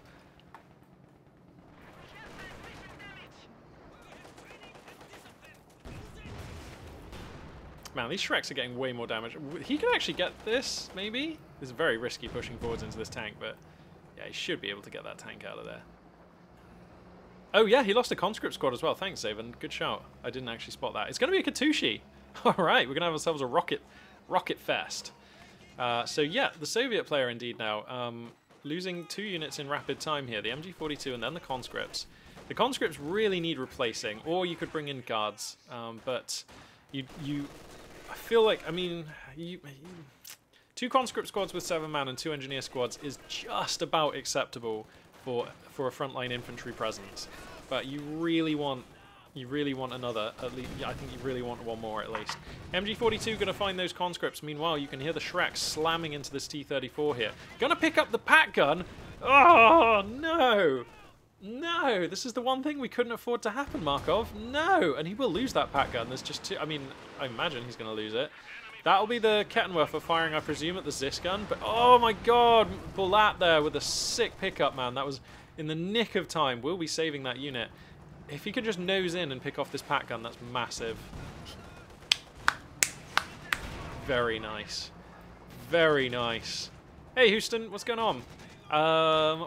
Man, these Shreks are getting way more damage. He can actually get this, maybe? It's very risky pushing forwards into this tank, but yeah, he should be able to get that tank out of there. Oh yeah, he lost a conscript squad as well. Thanks, Zaven. Good shout. I didn't actually spot that. It's going to be a Katushi. All right, we're going to have ourselves a rocket fest. So yeah, the Soviet player indeed now. Losing 2 units in rapid time here. The MG42 and then the conscripts. The conscripts really need replacing, or you could bring in guards. But I feel like, I mean, 2 conscript squads with 7 man and 2 engineer squads is just about acceptable for a frontline infantry presence. But you really want another, at least. I think you really want one more at least. MG42 gonna find those conscripts. Meanwhile, you can hear the Shrek slamming into this T-34 here. Gonna pick up the Pat gun. Oh no! No, this is the one thing we couldn't afford to happen, Markov. No, and he will lose that Pat gun. There's just 2. I mean, I imagine he's going to lose it. That'll be the Kettenwerfer firing, I presume, at the Zis gun. But oh my God, Bullat there with a sick pickup, man. That was in the nick of time. We'll be saving that unit. If he could just nose in and pick off this Pat gun, that's massive. Very nice. Very nice. Hey, Houston, what's going on?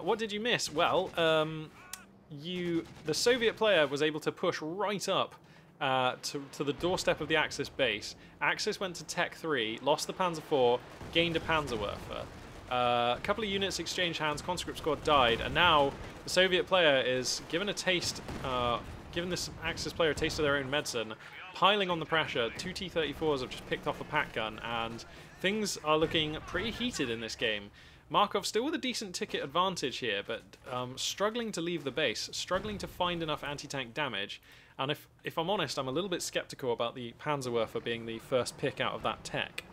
What did you miss? Well, the Soviet player was able to push right up to the doorstep of the Axis base. Axis went to Tech 3, lost the Panzer IV, gained a Panzerwerfer. A couple of units exchanged hands, conscript squad died, and now the Soviet player is given a taste, given this Axis player a taste of their own medicine, piling on the pressure. 2 T-34s have just picked off a Pat gun, and things are looking pretty heated in this game. Markov still with a decent ticket advantage here, but struggling to leave the base, struggling to find enough anti-tank damage. And if I'm honest, I'm a little bit skeptical about the Panzerwerfer being the first pick out of that tech.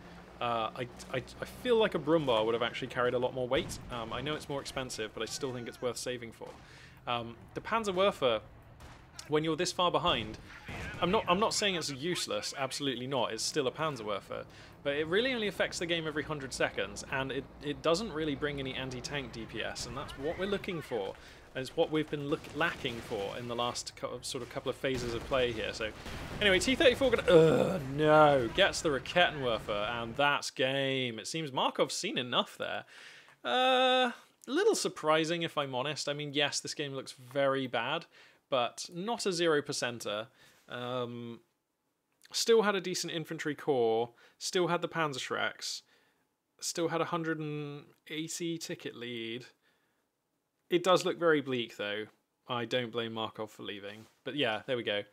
I feel like a Brumbar would have actually carried a lot more weight. I know it's more expensive, but I still think it's worth saving for. The Panzerwerfer, when you're this far behind, I'm not saying it's useless, absolutely not. It's still a Panzerwerfer, but it really only affects the game every 100 seconds, and it doesn't really bring any anti-tank DPS, and that's what we're looking for. It's what we've been lacking for in the last couple of phases of play here. So, anyway, T-34 no, gets the Rakettenwerfer, and that's game. It seems Markov's seen enough there. A little surprising, if I'm honest. I mean, yes, this game looks very bad, but not a 0%er. still had a decent infantry corps, still had the Panzerschrecks, still had 180 ticket lead. It does look very bleak, though. I don't blame Markov for leaving. But yeah, there we go.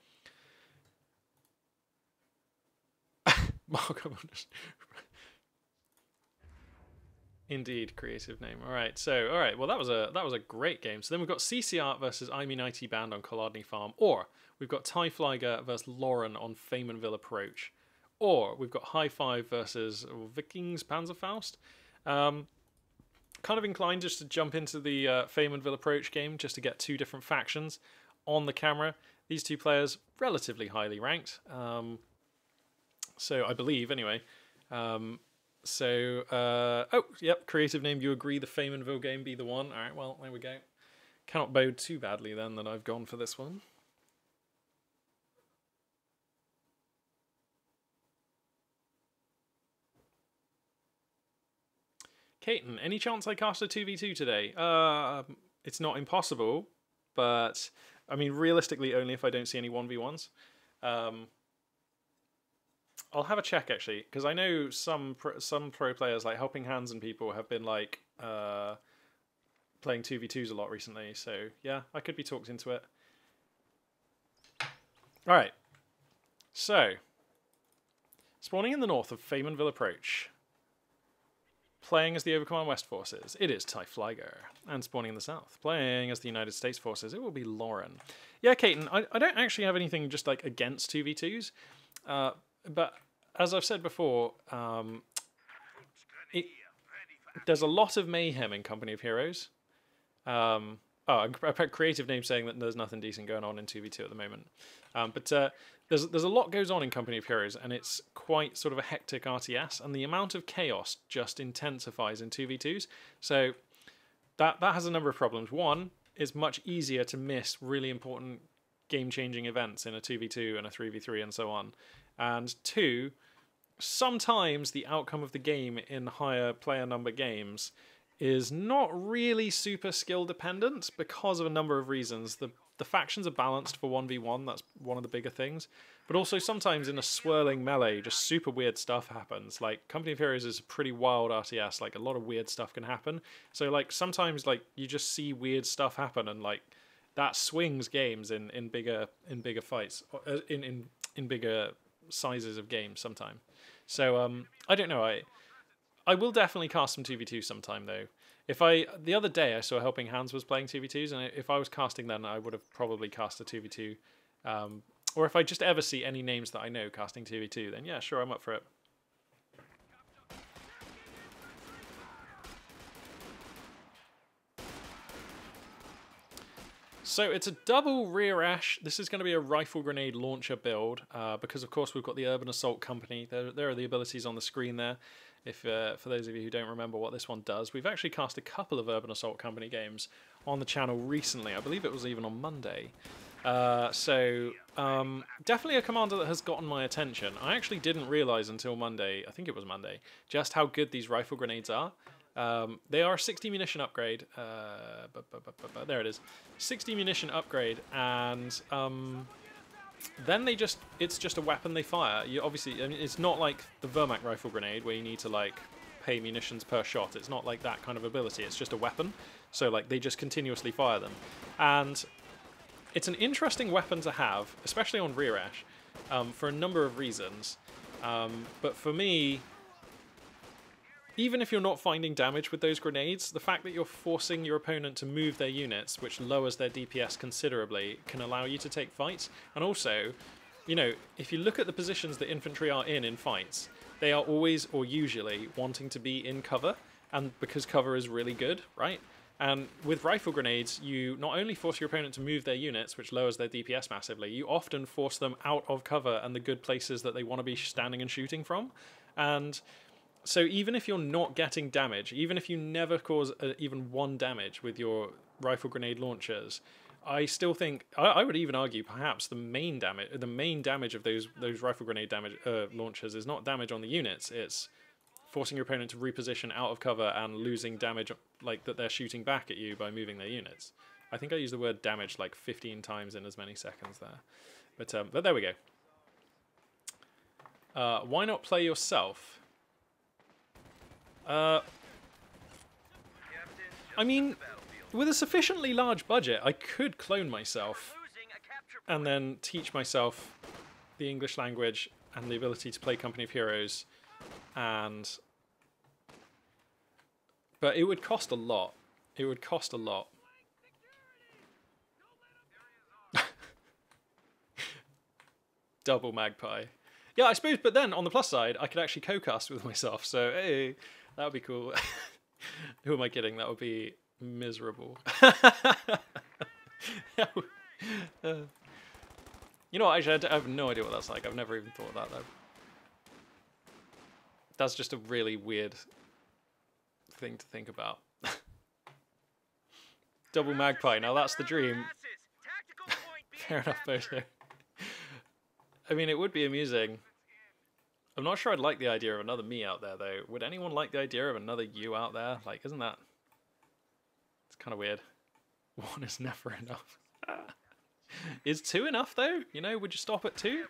Markov. Indeed, creative name. All right, well that was a great game. So then we've got CCR versus IME90 Band on Kolodny Farm, or we've got TIE Flyger versus Lauren on Faymanville Approach, or we've got High Five versus Vikings Panzerfaust. Kind of inclined just to jump into the Faymanville Approach game just to get two different factions on the camera. These two players relatively highly ranked, so I believe anyway. Oh, yep, creative name, you agree the Faymanville game be the one. Alright, well, there we go. Cannot bode too badly then that I've gone for this one. Caton, any chance I cast a 2v2 today? It's not impossible, but, I mean, realistically only if I don't see any 1v1s. I'll have a check actually, because I know some pro players like Helping Hands and people have been like playing 2v2s a lot recently. So yeah, I could be talked into it. All right. So spawning in the north of Faymanville Approach, playing as the Overcommand West Forces, it is TIE Flyger, and spawning in the south, playing as the United States Forces, it will be Lauren. Yeah, Caton, I don't actually have anything just like against 2v2s. But as I've said before, there's a lot of mayhem in Company of Heroes. Oh, a creative name saying that there's nothing decent going on in 2v2 at the moment. But there's a lot goes on in Company of Heroes, and it's quite sort of a hectic RTS, and the amount of chaos just intensifies in 2v2s. So that has a number of problems. One, it's much easier to miss really important game-changing events in a 2v2 and a 3v3 and so on. And two, sometimes the outcome of the game in higher player number games is not really super skill dependent because of a number of reasons. The factions are balanced for 1v1, that's one of the bigger things. But also sometimes in a swirling melee, just super weird stuff happens. Like, Company of Heroes is a pretty wild RTS, like a lot of weird stuff can happen. So like sometimes like you just see weird stuff happen, and like that swings games in bigger fights, in bigger sizes of games sometime. So I don't know, I will definitely cast some 2v2 sometime though. The other day I saw Helping Hands was playing 2v2s, and if I was casting then I would have probably cast a 2v2. Or if I just ever see any names that I know casting 2v2, then yeah, sure, I'm up for it. So it's a double rear ash. This is going to be a rifle grenade launcher build, because of course we've got the Urban Assault Company. There are the abilities on the screen there. If for those of you who don't remember what this one does, we've actually cast a couple of Urban Assault Company games on the channel recently. I believe it was even on Monday. So definitely a commander that has gotten my attention. I actually didn't realize until Monday, I think it was Monday, just how good these rifle grenades are. They are a 60 munition upgrade. There it is, 60 munition upgrade, and then it's just a weapon they fire. You obviously, I mean, it's not like the Vermac rifle grenade where you need to like pay munitions per shot. It's not like that kind of ability. It's just a weapon. So like they just continuously fire them, and it's an interesting weapon to have, especially on rear ash, for a number of reasons. But for me, even if you're not finding damage with those grenades, the fact that you're forcing your opponent to move their units, which lowers their DPS considerably, can allow you to take fights. And also, you know, if you look at the positions that infantry are in fights, they are always, or usually, wanting to be in cover, and because cover is really good, right? And with rifle grenades, you not only force your opponent to move their units, which lowers their DPS massively, you often force them out of cover and the good places that they want to be standing and shooting from. And so even if you're not getting damage, even if you never cause even one damage with your rifle grenade launchers, I still think, I would even argue perhaps the main damage of those rifle grenade launchers is not damage on the units, it's forcing your opponent to reposition out of cover and losing damage like that they're shooting back at you by moving their units. I think I used the word damage like 15 times in as many seconds there. But there we go. Why not play yourself? I mean, with a sufficiently large budget, I could clone myself and then teach myself the English language and the ability to play Company of Heroes, but it would cost a lot. It would cost a lot. Double Magpie. Yeah, I suppose, but then on the plus side, I could actually co-cast with myself, so hey, that would be cool. Who am I kidding? That would be miserable. You know what, actually, I have no idea what that's like. I've never even thought of that, though. That's just a really weird thing to think about. Double Magpie, now that's the dream. Fair enough, Boto. I mean, it would be amusing. I'm not sure I'd like the idea of another me out there, though. Would anyone like the idea of another you out there? Like, isn't that... It's kind of weird. One is never enough. Is 2 enough, though? You know, would you stop at 2?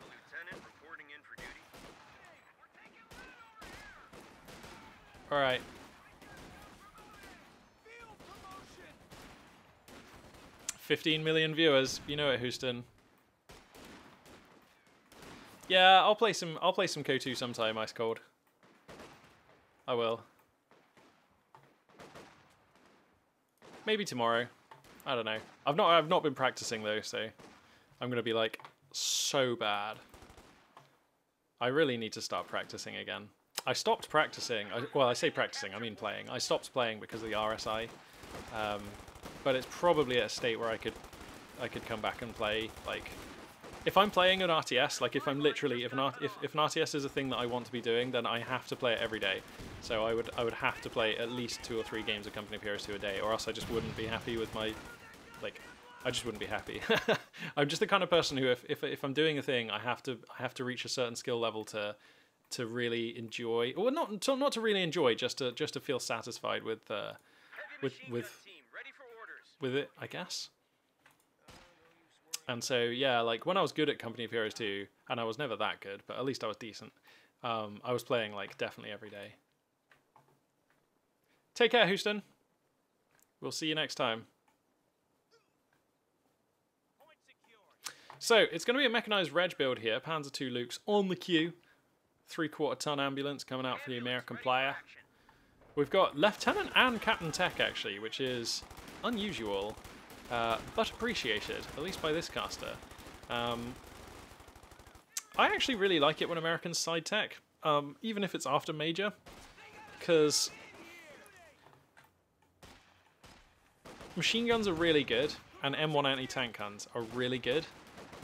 Alright. $15 million viewers. You know it, Houston. Yeah, I'll play some KO2 sometime, Ice Cold. I will. Maybe tomorrow. I don't know. I've not been practicing though, so I'm gonna be like so bad. I really need to start practicing again. I stopped practicing. Well, I say practicing, I mean playing. I stopped playing because of the RSI, but it's probably at a state where I could come back and play. Like, if I'm playing an RTS, like if I'm literally if an RTS is a thing that I want to be doing, then I have to play it every day. So I would have to play at least 2 or 3 games of Company of Heroes 2 a day, or else I just wouldn't be happy with my, like, I just wouldn't be happy. I'm just the kind of person who, if I'm doing a thing, I have to reach a certain skill level to really enjoy, or not to really enjoy, just to feel satisfied with it, I guess. And so yeah, like when I was good at Company of Heroes 2, and I was never that good, but at least I was decent. I was playing like definitely every day. Take care, Houston. We'll see you next time. So, it's going to be a mechanized reg build here. Panzer II Luke's on the queue. 3/4 ton ambulance coming out for the American player. We've got Lieutenant and Captain Tech, actually, which is unusual, but appreciated, at least by this caster. I actually really like it when Americans side tech, even if it's after Major, because machine guns are really good, and M1 anti-tank guns are really good,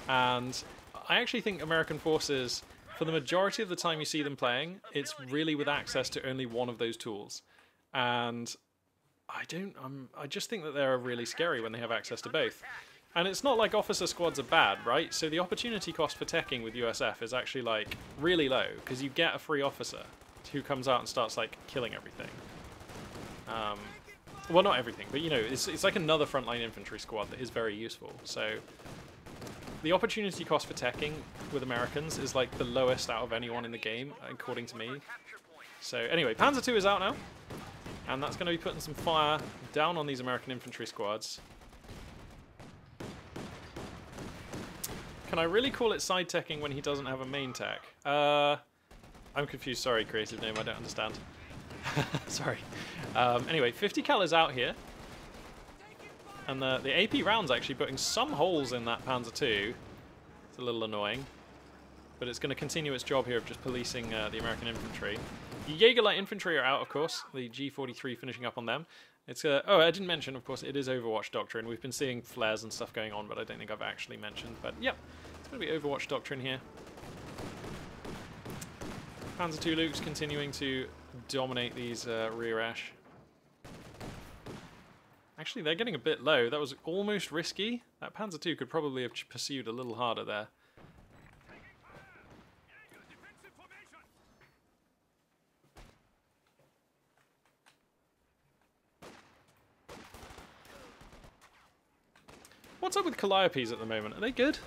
and I actually think American forces, for the majority of the time you see them playing, it's really with access to only one of those tools, and I just think that they're really scary when they have access to both. And it's not like officer squads are bad, right? So the opportunity cost for teching with USF is actually like really low, because you get a free officer who comes out and starts like killing everything. Well, not everything, but you know, it's like another frontline infantry squad that is very useful. So the opportunity cost for teching with Americans is like the lowest out of anyone in the game, according to me. So anyway, Panzer II is out now, and that's going to be putting some fire down on these American infantry squads. Can I really call it side teching when he doesn't have a main tech? I'm confused. Sorry, creative name. I don't understand. Sorry. Anyway, 50 cal is out here. And the AP round's actually putting some holes in that Panzer II. It's a little annoying. But it's going to continue its job here of just policing the American infantry. The Jaeger light infantry are out, of course. The G43 finishing up on them. It's oh, I didn't mention, of course, it is Overwatch Doctrine. We've been seeing flares and stuff going on, but I don't think I've actually mentioned. But yep, it's going to be Overwatch Doctrine here. Panzer II Luke's continuing to dominate these rear ash. Actually, they're getting a bit low. That was almost risky. That Panzer II could probably have pursued a little harder there. What's up with Calliopes at the moment? Are they good?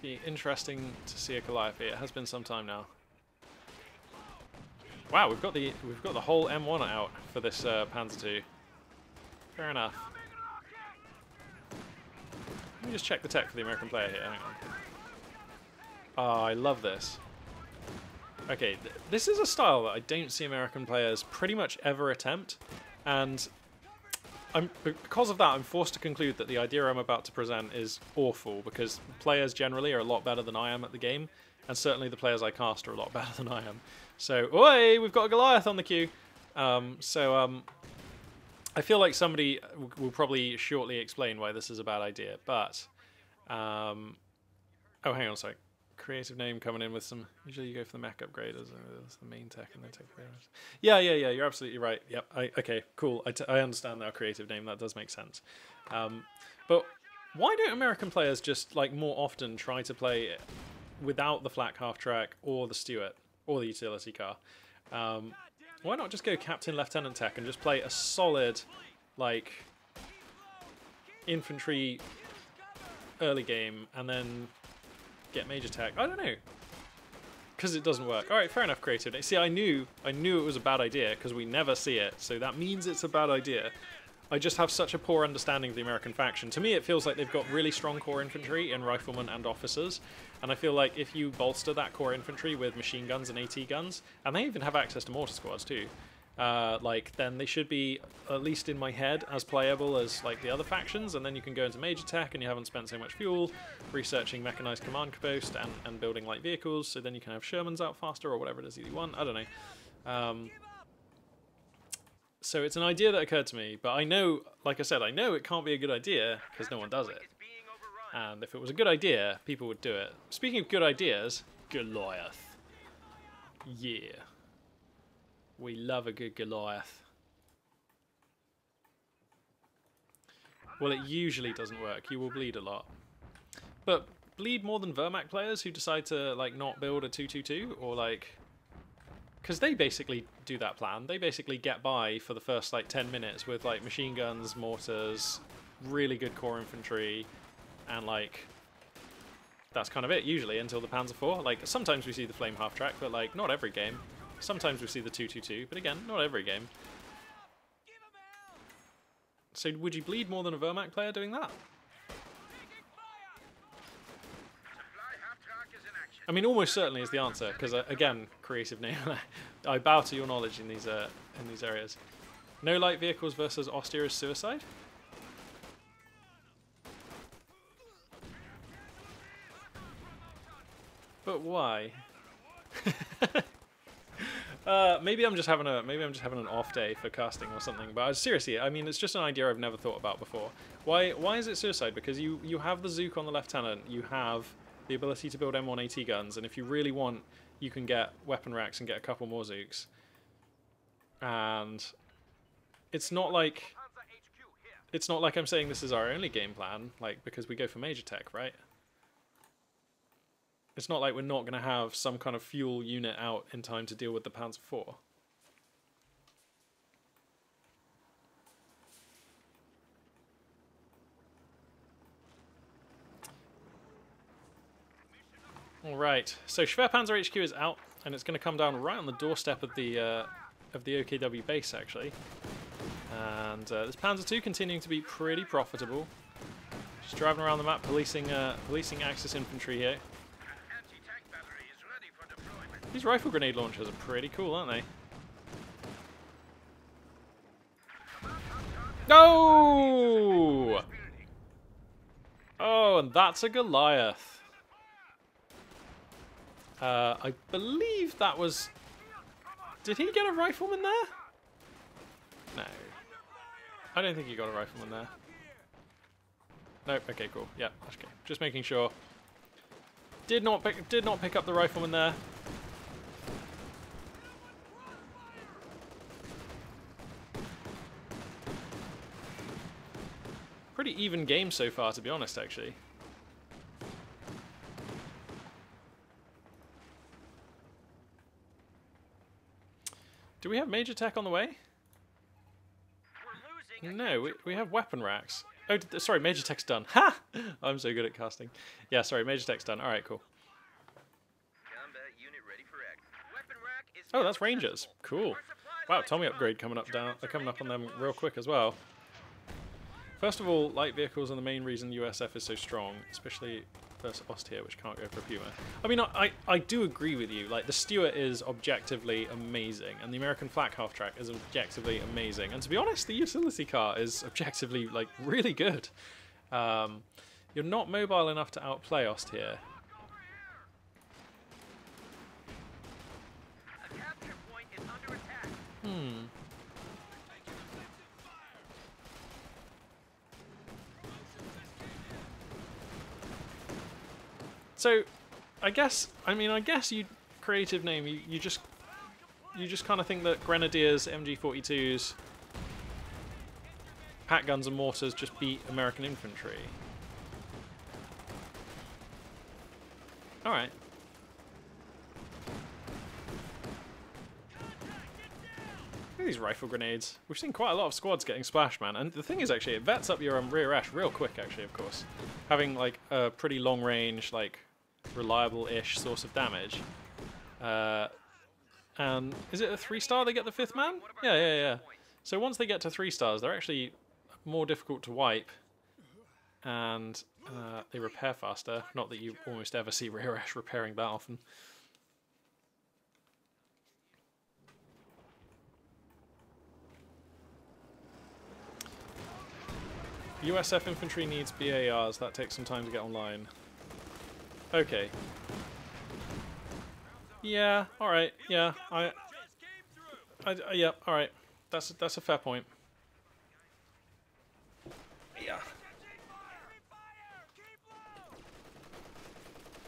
Be interesting to see a Goliath here. It has been some time now. Wow, we've got the whole M1 out for this Panzer II. Fair enough. Let me just check the tech for the American player here. Hang on. Oh, I love this. Okay, this is a style that I don't see American players pretty much ever attempt, and because of that, I'm forced to conclude that the idea I'm about to present is awful, because players generally are a lot better than I am at the game, and certainly the players I cast are a lot better than I am. So, oi, we've got a Goliath on the queue. I feel like somebody will probably shortly explain why this is a bad idea, but... oh, hang on a sec. Creative name coming in with some... Usually you go for the mech upgrade as the main tech and then tech upgrade. Yeah, you're absolutely right. Yep. Okay, cool. I understand now, creative name. That does make sense. But why don't American players just, like, more often try to play without the flak half-track or the Stuart or the utility car? Why not just go Captain Lieutenant tech and just play a solid, like, infantry early game and then get major tech? I don't know. Because it doesn't work. Alright, fair enough, creative. See, I knew it was a bad idea because we never see it, so that means it's a bad idea. I just have such a poor understanding of the American faction. To me, it feels like they've got really strong core infantry in riflemen and officers, and I feel like if you bolster that core infantry with machine guns and AT guns, and they even have access to mortar squads too, then they should be, at least in my head, as playable as like the other factions, and then you can go into major tech and you haven't spent so much fuel researching mechanized command post and building light vehicles, so then you can have Shermans out faster or whatever it is you want. I don't know. So it's an idea that occurred to me, but I know, like I said, I know it can't be a good idea because no one does it. And if it was a good idea, people would do it. Speaking of good ideas, Goliath. Yeah. We love a good Goliath. Well, it usually doesn't work. You will bleed a lot. But bleed more than Vermac players who decide to, like, not build a 222 or, like... Because they basically do that plan. They basically get by for the first, like, 10 minutes with, like, machine guns, mortars, really good core infantry, and, like, that's kind of it, usually, until the Panzer IV. Like, sometimes we see the Flame half-track, but, like, not every game. Sometimes we see the 222, but again, not every game. So would you bleed more than a Vermac player doing that? I mean, almost certainly is the answer, because again, creative name. I bow to your knowledge in these areas. No light vehicles versus austere is suicide. But why? Maybe I'm just having an off day for casting or something. But seriously, I mean, it's just an idea I've never thought about before. Why is it suicide? Because you have the Zook on the lieutenant, you have the ability to build M1 AT guns, and if you really want, you can get weapon racks and get a couple more Zooks. And it's not like I'm saying this is our only game plan, like, because we go for major tech, right? It's not like we're not going to have some kind of fuel unit out in time to deal with the Panzer IV. Alright, so Schwerpanzer HQ is out, and it's going to come down right on the doorstep of the OKW base, actually. And this Panzer II continuing to be pretty profitable. Just driving around the map, policing Axis infantry here. These rifle grenade launchers are pretty cool, aren't they? No! Oh, and that's a Goliath. I believe that was... Did he get a rifleman there? No. I don't think he got a rifleman there. Nope, okay, cool. Yeah, okay. Just making sure. Did not pick up the rifleman there. Pretty even game so far, to be honest, actually. Do we have major tech on the way? No, we have weapon racks. Oh, sorry, Major Tech's done. Ha! I'm so good at casting. Yeah, sorry, Major Tech's done. All right, cool. Oh, that's Rangers. Cool. Wow, Tommy upgrade coming up on them real quick as well. First of all, light vehicles are the main reason USF is so strong, especially versus Ost here, which can't go for a Puma. I mean, I do agree with you. Like, the Stuart is objectively amazing, and the American Flak half-track is objectively amazing. And to be honest, the utility car is objectively, like, really good. You're not mobile enough to outplay Ost here. So, I guess you creative name. You just kind of think that Grenadiers, MG42s, pack guns, and mortars just beat American infantry. All right. Look at these rifle grenades. We've seen quite a lot of squads getting splashed, man. And the thing is, actually, it vets up your rear ash real quick. Actually, of course, having like a pretty long range, like, reliable-ish source of damage. And is it a 3-star they get the 5th man? Yeah. So once they get to 3 stars, they're actually more difficult to wipe, and they repair faster. Not that you almost ever see rear ash repairing that often. USF infantry needs BARs. That takes some time to get online. Okay. Yeah. All right. Yeah. Yeah. All right. That's a fair point. Yeah.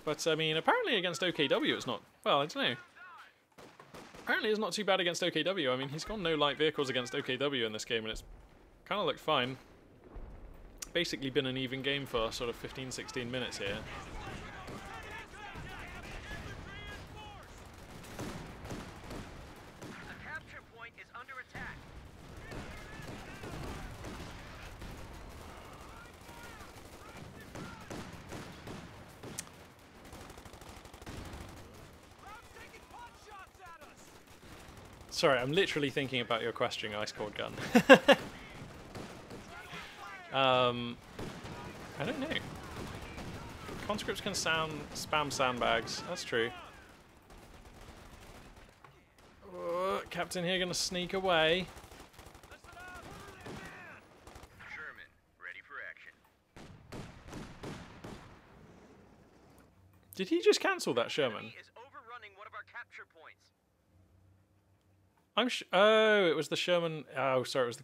But I mean, apparently against OKW, it's not. Well, I don't know. Apparently, it's not too bad against OKW. I mean, he's gone no light vehicles against OKW in this game, and it's kind of looked fine. Basically, been an even game for sort of 15-16 minutes here. Sorry, I'm literally thinking about your question, Ice Cold Gun. I don't know. Conscripts can spam sandbags. That's true. Captain here gonna sneak away. Sherman, ready for action. Did he just cancel that Sherman? Is overrunning one of our capture points. Oh, it was the Sherman. Oh, sorry, it was the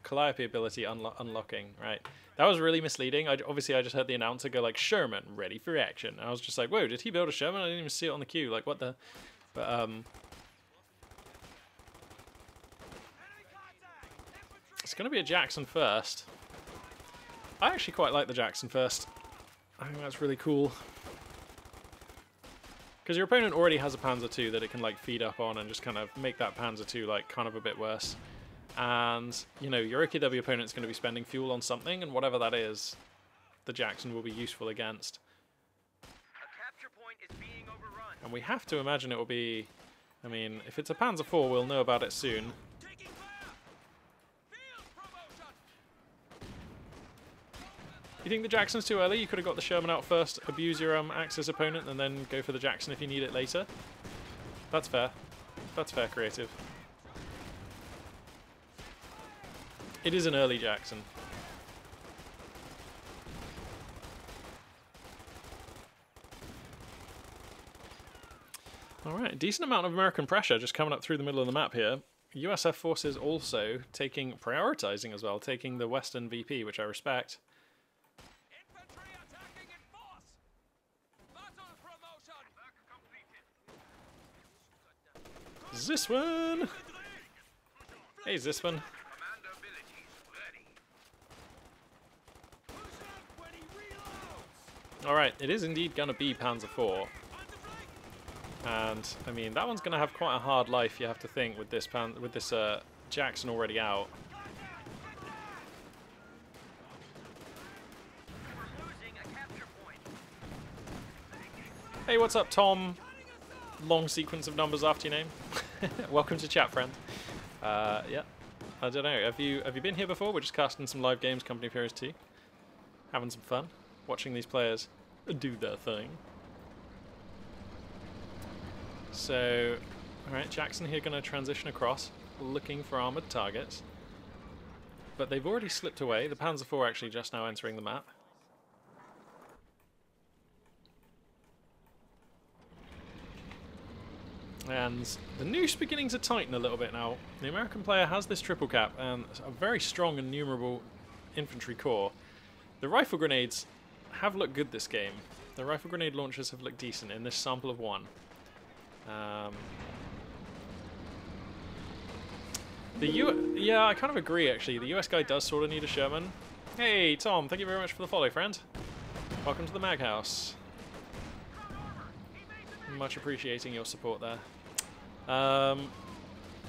Calliope ability unlocking. Right, that was really misleading. Obviously, I just heard the announcer go like, "Sherman, ready for action." I was just like, "Whoa, did he build a Sherman? I didn't even see it on the queue. Like, what the?" But it's gonna be a Jackson first. I actually quite like the Jackson first. I think that's really cool. Because your opponent already has a Panzer II that it can like feed up on and just kind of make that Panzer II like kind of a bit worse. And, you know, your OKW opponent's going to be spending fuel on something, and whatever that is, the Jackson will be useful against. A capture point is being overrun. And we have to imagine it will be, I mean, if it's a Panzer IV, we'll know about it soon. You think the Jackson's too early? You could have got the Sherman out first, abuse your Axis opponent, and then go for the Jackson if you need it later. That's fair. That's fair, creative. It is an early Jackson. Alright, decent amount of American pressure just coming up through the middle of the map here. USF forces also prioritizing as well, taking the Western VP, which I respect. This one. Hey, this one. Alright, it is indeed going to be Panzer IV. And, I mean, that one's going to have quite a hard life, you have to think, with this Jackson already out. Hey, what's up, Tom? Long sequence of numbers after your name. Welcome to chat, friend. Yeah. I don't know. Have you been here before? We're just casting some live games, Company of Heroes 2. Having some fun. Watching these players do their thing. So, alright, Jackson here going to transition across, looking for armoured targets. But they've already slipped away. The Panzer IV actually just now entering the map. And the noose beginning to tighten a little bit now. The American player has this triple cap and a very strong and numerable infantry corps. The rifle grenades have looked good this game. The rifle grenade launchers have looked decent in this sample of one. Yeah, I kind of agree actually. The US guy does sort of need a Sherman. Hey Tom, thank you very much for the follow, friend. Welcome to the Mag House. Much appreciating your support there.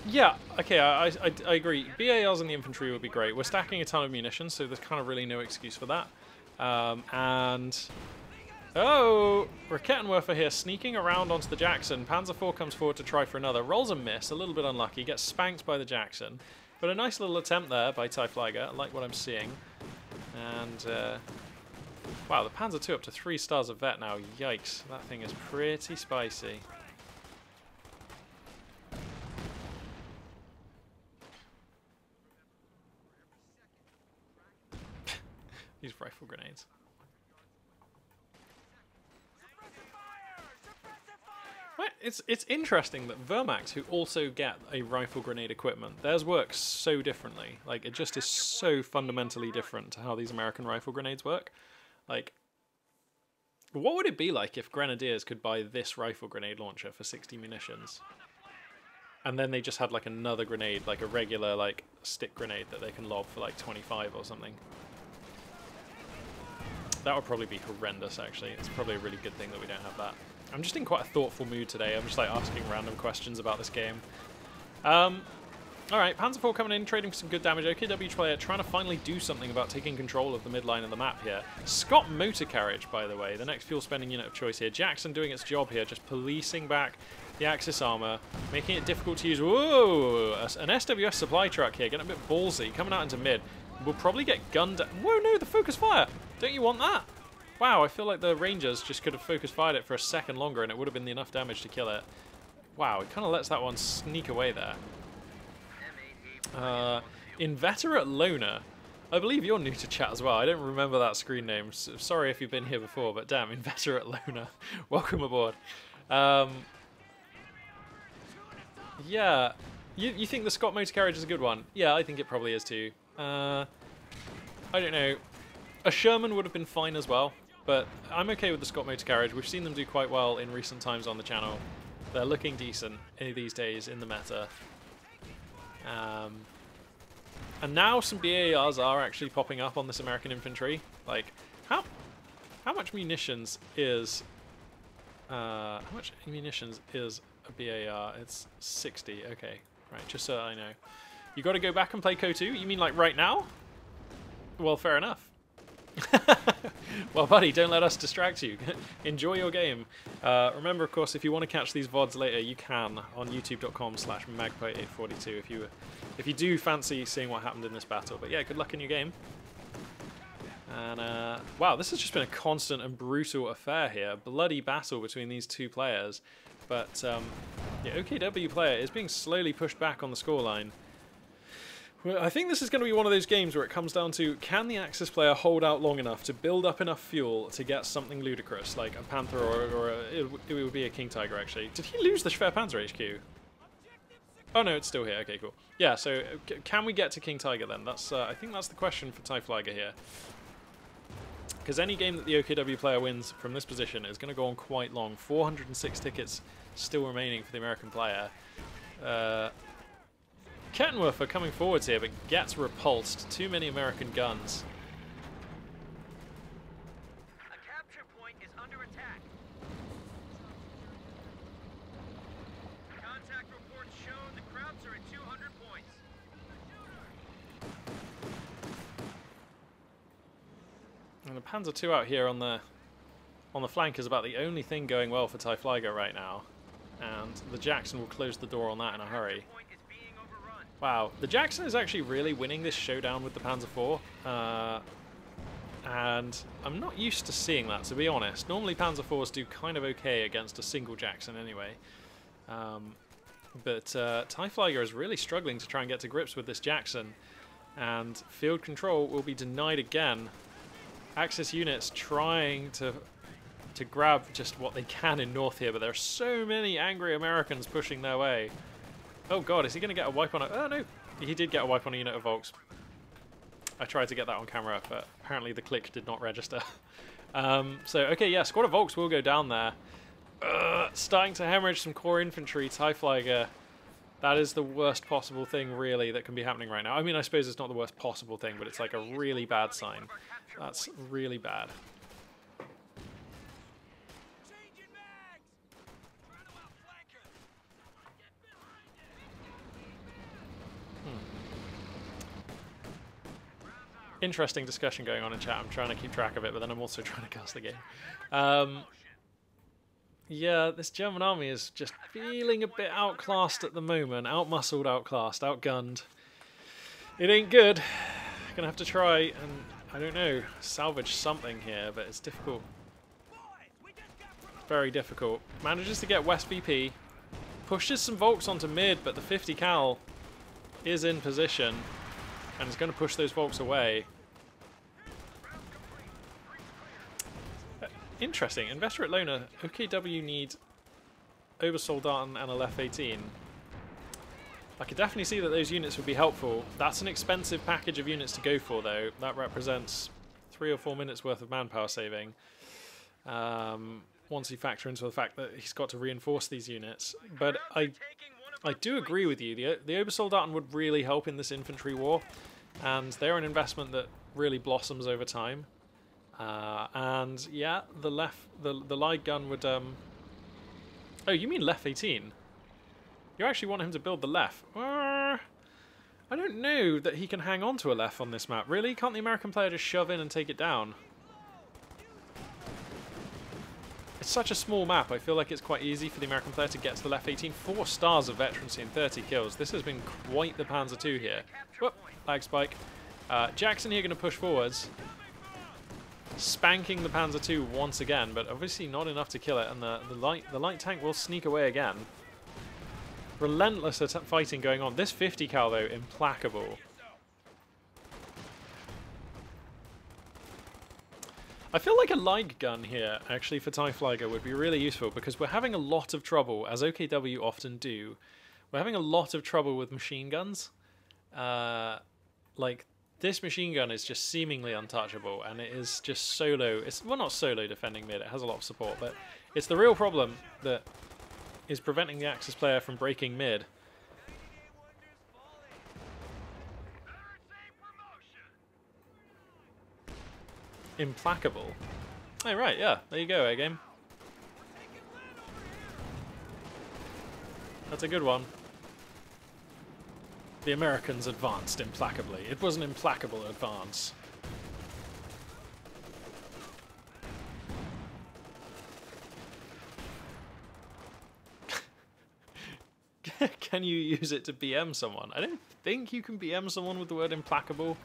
Yeah, okay, I agree. BARs in the infantry would be great. We're stacking a ton of munitions, so there's kind of really no excuse for that. Oh, Rakettenwerfer here sneaking around onto the Jackson. Panzer IV comes forward to try for another. Rolls a miss, a little bit unlucky, gets spanked by the Jackson. But a nice little attempt there by TIE Flieger. I like what I'm seeing. And, wow, the Panzer II up to 3 stars of vet now. Yikes, that thing is pretty spicy. These rifle grenades. It's interesting that Wehrmacht, who also get a rifle grenade equipment, theirs works so differently. Like, it just is so fundamentally different to how these American rifle grenades work. Like, what would it be like if Grenadiers could buy this rifle grenade launcher for 60 munitions? And then they just had, like, another grenade, like a regular, like, stick grenade that they can lob for, like, 25 or something. That would probably be horrendous, actually. It's probably a really good thing that we don't have that. I'm just in quite a thoughtful mood today. I'm just like asking random questions about this game. Alright, Panzer IV coming in, trading for some good damage. OKW player trying to finally do something about taking control of the midline of the map here. Scott Motor Carriage, by the way, the next fuel spending unit of choice here. Jackson doing its job here, just policing back the Axis armor, making it difficult to use. Whoa! An SWS supply truck here, getting a bit ballsy, coming out into mid. We'll probably get gunned. Whoa, no, the focus fire! Don't you want that? Wow, I feel like the Rangers just could have focus fired it for a second longer and it would have been enough damage to kill it. Wow, it kind of lets that one sneak away there. Inveterate Loner. I believe you're new to chat as well. I don't remember that screen name. So sorry if you've been here before, but damn, Inveterate Loner. Welcome aboard. Yeah. You think the Scott Motor Carriage is a good one? Yeah, I think it probably is too. I don't know. A Sherman would have been fine as well. But I'm okay with the Scott Motor Carriage. We've seen them do quite well in recent times on the channel. They're looking decent these days in the meta. And now some BARs are actually popping up on this American infantry. Like, how much munitions is a BAR? It's 60. Okay, right. Just so I know, you got to go back and play KO2. You mean like right now? Well, fair enough. Well, buddy, don't let us distract you. Enjoy your game. Remember, of course, if you want to catch these VODs later, you can on youtube.com/magpie842 if you do fancy seeing what happened in this battle. But yeah, good luck in your game. And wow, this has just been a constant and brutal affair here. Bloody battle between these two players. But the OKW player is being slowly pushed back on the scoreline. Well, I think this is going to be one of those games where it comes down to, can the Axis player hold out long enough to build up enough fuel to get something ludicrous, like a Panther or it would be a King Tiger, actually. Did he lose the Schwer Panzer HQ? Oh no, it's still here. Okay, cool. Yeah, so can we get to King Tiger then? That's I think that's the question for TIE Flieger here. Because any game that the OKW player wins from this position is going to go on quite long. 406 tickets still remaining for the American player. Kettenwerfer coming forwards here, but gets repulsed. Too many American guns. A capture point is under attack. Contact reports show the Krauts are at 200 points. And the Panzer II out here on the on the flank is about the only thing going well for TIE Flyer right now. And the Jackson will close the door on that in a hurry. Point is being overrun. Wow, the Jackson is actually really winning this showdown with the Panzer IV. And I'm not used to seeing that, to be honest. Normally Panzer IVs do kind of okay against a single Jackson anyway. But TIE Flyer is really struggling to try and get to grips with this Jackson. And field control will be denied again. Axis units trying to grab just what they can in north here, but there are so many angry Americans pushing their way. Oh god, is he going to get a wipe on it? Oh no, he did get a wipe on a unit of Volks. I tried to get that on camera, but apparently the click did not register. So, okay, yeah, squad of Volks will go down there. Starting to hemorrhage some core infantry, TIE Flyer. That is the worst possible thing, really, that can be happening right now. I mean, I suppose it's not the worst possible thing, but it's like a really bad sign. That's really bad. Interesting discussion going on in chat. I'm trying to keep track of it, but then I'm also trying to cast the game. Yeah, this German army is just feeling a bit outclassed at the moment. Outmuscled, outclassed, outgunned. It ain't good. Gonna have to try and, I don't know, salvage something here, but it's difficult. Very difficult. Manages to get West BP. Pushes some Volks onto mid, but the 50 cal is in position. And is going to push those Volks away. Interesting. Investor at Loner. OKW need Obersoldaten and a Lef-18. I could definitely see that those units would be helpful. That's an expensive package of units to go for, though. That represents 3 or 4 minutes worth of manpower saving. Once you factor into the fact that he's got to reinforce these units. But I do agree with you. The Obersoldaten would really help in this infantry war. And they're an investment that really blossoms over time. And yeah, the light gun would... Oh, you mean Lef-18? You actually want him to build the Lef? I don't know that he can hang on to a Lef on this map. Really? Can't the American player just shove in and take it down? It's such a small map. I feel like it's quite easy for the American player to get to the Lef-18. 4 stars of veterancy and 30 kills. This has been quite the Panzer II here. Whoop, lag spike. Jackson here going to push forwards. Spanking the Panzer II once again, but obviously not enough to kill it. And the light tank will sneak away again. Relentless fighting going on. This 50 cal, though, implacable. I feel like a light gun here, actually, for TIE Flyer would be really useful, because we're having a lot of trouble, as OKW often do. We're having a lot of trouble with machine guns. Like, this machine gun is just seemingly untouchable, and it is just solo. It's, well, not solo defending mid, it has a lot of support, but it's the real problem that is preventing the Axis player from breaking mid. Implacable. Oh, right, yeah. There you go, A-game. That's a good one. The Americans advanced implacably. It was an implacable advance. Can you use it to BM someone? I don't think you can BM someone with the word implacable.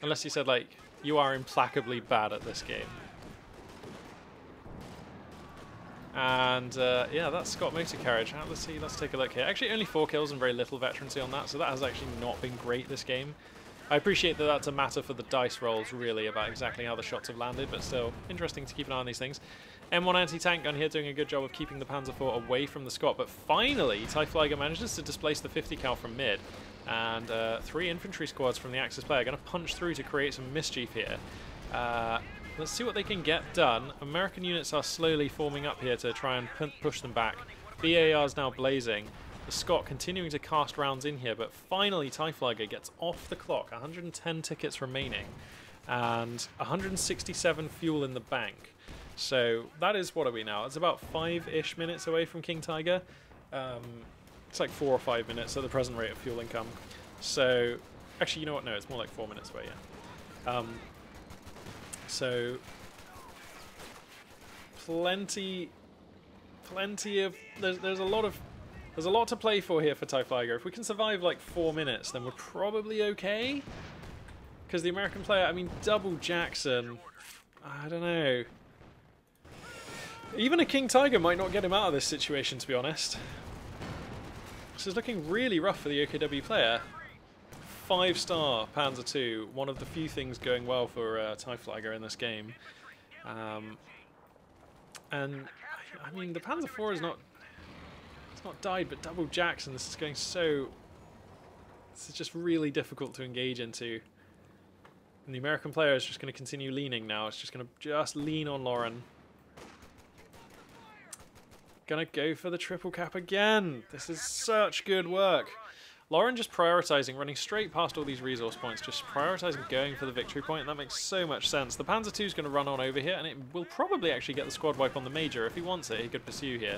Unless you said, like, you are implacably bad at this game. And, yeah, that's Scott Motor Carriage. Let's see, let's take a look here. Actually, only 4 kills and very little veterancy on that, so that has actually not been great this game. I appreciate that that's a matter for the dice rolls, really, about exactly how the shots have landed, but still, interesting to keep an eye on these things. M1 anti-tank gun here doing a good job of keeping the Panzer IV away from the Scott, but finally, TIE Flyer manages to displace the 50 cal from mid. And 3 infantry squads from the Axis player are going to punch through to create some mischief here. Let's see what they can get done. American units are slowly forming up here to try and push them back. BAR is now blazing. The Scott continuing to cast rounds in here, but finally TIE Flyer gets off the clock. 110 tickets remaining and 167 fuel in the bank. So that is, what are we now? It's about 5-ish minutes away from King Tiger. It's like 4 or 5 minutes at the present rate of fuel income. So, actually, you know what? No, it's more like 4 minutes away, yeah. So, plenty of... There's a lot to play for here for TIE Flyer. If we can survive like 4 minutes, then we're probably okay. Because the American player, I mean, double Jackson, I don't know. Even a King Tiger might not get him out of this situation, to be honest. This is looking really rough for the OKW player. 5-star Panzer II, one of the few things going well for TIE Flyer in this game. And, I mean, the Panzer IV is not... It's not died, but double Jackson, this is going so... This is just really difficult to engage into. And the American player is just going to continue leaning now. It's just going to lean on Lauren. Gonna go for the triple cap again. This is such good work. Lauren just prioritizing, running straight past all these resource points, just prioritizing going for the victory point, and that makes so much sense. The Panzer II is going to run on over here, and it will probably actually get the squad wipe on the Major. If he wants it, he could pursue here.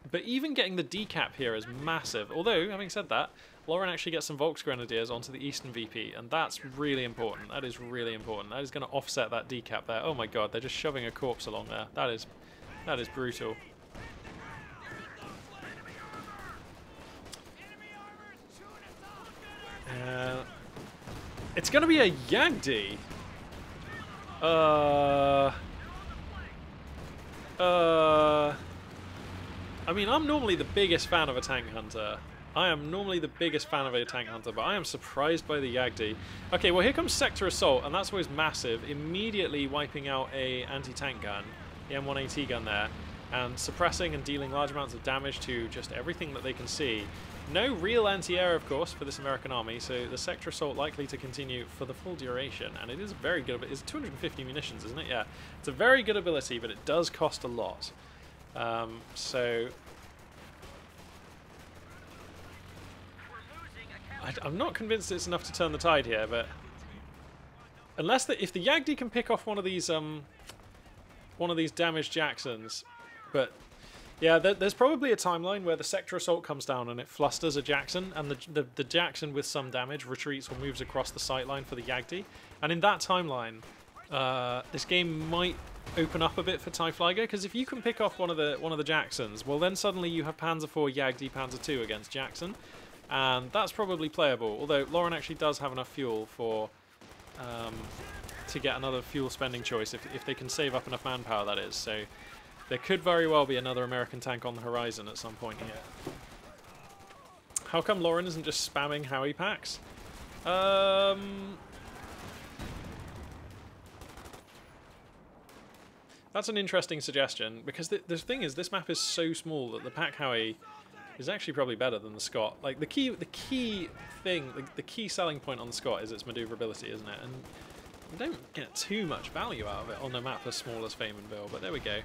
But even getting the decap here is massive. Although, having said that, Lauren actually gets some Volksgrenadiers onto the Eastern VP, and that's really important. That is really important. That is going to offset that decap there. Oh my god, they're just shoving a corpse along there. That is brutal. It's going to be a Yagdi. I mean, I'm normally the biggest fan of a tank hunter. I am normally the biggest fan of a tank hunter, but I am surprised by the Yagdi. Okay, well here comes Sector Assault, and that's always massive. Immediately wiping out a anti-tank gun, the M1AT gun there, and suppressing and dealing large amounts of damage to just everything that they can see. No real anti-air, of course, for this American army, so the Sector Assault likely to continue for the full duration, and it is very good. It's 250 munitions, isn't it? Yeah, it's a very good ability, but it does cost a lot. So I'm not convinced it's enough to turn the tide here, but unless if the Yagdi can pick off one of these damaged Jacksons, but yeah, there's probably a timeline where the Sector Assault comes down and it flusters a Jackson, and the Jackson with some damage retreats or moves across the sight line for the Yagdi, and in that timeline, this game might open up a bit for TIE Flyer, because if you can pick off one of the Jacksons, well then suddenly you have Panzer IV, Yagdi, Panzer II against Jackson, and that's probably playable. Although Lauren actually does have enough fuel for to get another fuel spending choice if they can save up enough manpower, that is. So there could very well be another American tank on the horizon at some point here. How come Lauren isn't just spamming Howie packs? That's an interesting suggestion, because the thing is, this map is so small that the Pack Howie is actually probably better than the Scott. Like the key selling point on the Scott is its maneuverability, isn't it? And we don't get too much value out of it on a map as small as Faymanville, but there we go.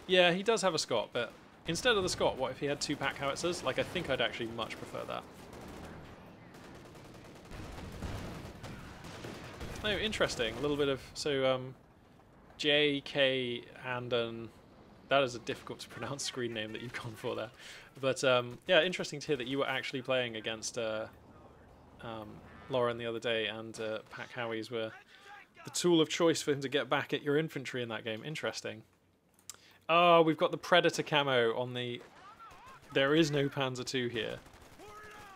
Yeah, he does have a Scott, but instead of the Scott, what if he had 2 Pack Howitzers? Like, I think I'd actually much prefer that. Oh, interesting. A little bit of... So, J.K. Anden... That is a difficult to pronounce screen name that you've gone for there. But, yeah, interesting to hear that you were actually playing against Lauren the other day, and Pack Howies were the tool of choice for him to get back at your infantry in that game. Interesting. Oh, we've got the Predator camo on the... There is no Panzer II here.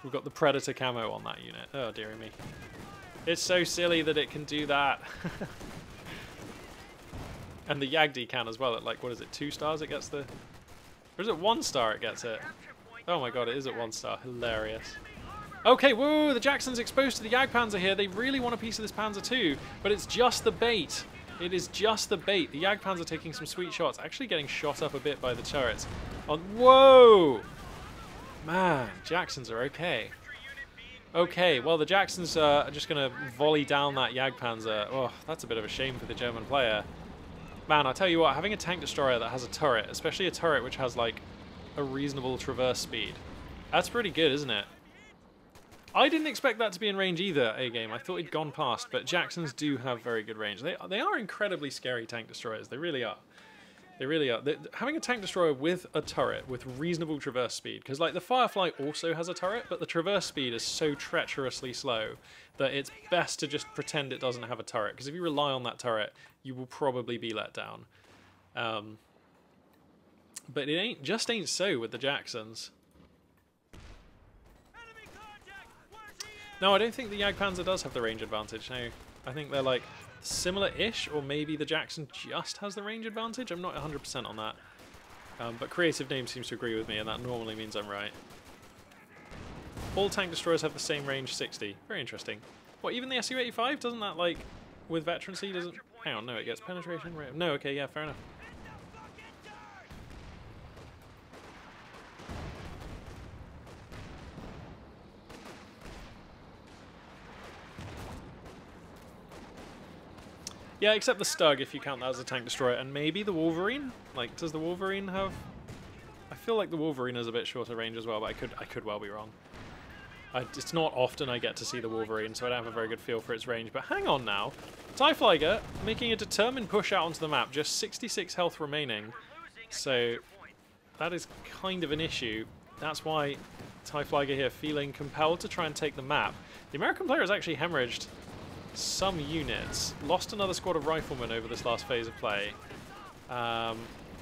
We've got the Predator camo on that unit. Oh, dearie me. It's so silly that it can do that. And the Yagdi can as well at, like, what is it, 2 stars it gets the... Or is it 1 star it gets it? Oh my god, it is at 1 star. Hilarious. Okay, whoa, the Jackson's exposed to the Jagdpanzer here. They really want a piece of this Panzer II, but it's just the bait. It is just the bait. The Jagdpanzer taking some sweet shots, actually getting shot up a bit by the turrets. Whoa! Man, Jacksons are okay. Okay, well, the Jacksons are just going to volley down that Jagdpanzer. Oh, that's a bit of a shame for the German player. Man, I'll tell you what, having a tank destroyer that has a turret, especially a turret which has, like, a reasonable traverse speed, that's pretty good, isn't it? I didn't expect that to be in range either, A-game. I thought he'd gone past, but Jacksons do have very good range. They are incredibly scary tank destroyers. They really are. They really are. Having a tank destroyer with a turret with reasonable traverse speed, because like the Firefly also has a turret, but the traverse speed is so treacherously slow that it's best to just pretend it doesn't have a turret, because if you rely on that turret, you will probably be let down. But it ain't so with the Jacksons. No, I don't think the Jagdpanzer does have the range advantage. No, I think they're like similar-ish, or maybe the Jackson just has the range advantage. I'm not 100% on that. But Creative Name seems to agree with me, and that normally means I'm right. All tank destroyers have the same range, 60. Very interesting. What, even the Su-85? Doesn't that, like, with veterancy, doesn't... Hang on, no, it gets penetration rate. No, okay, yeah, fair enough. Yeah, except the Stug, if you count that as a tank destroyer, and maybe the Wolverine. Like, does the Wolverine have? I feel like the Wolverine is a bit shorter range as well, but I could well be wrong. It's not often I get to see the Wolverine, so I don't have a very good feel for its range. But hang on now, TIE Flyger making a determined push out onto the map, just 66 health remaining, so that is kind of an issue. That's why TIE Flyger here feeling compelled to try and take the map. The American player has actually hemorrhaged some units. Lost another squad of riflemen over this last phase of play.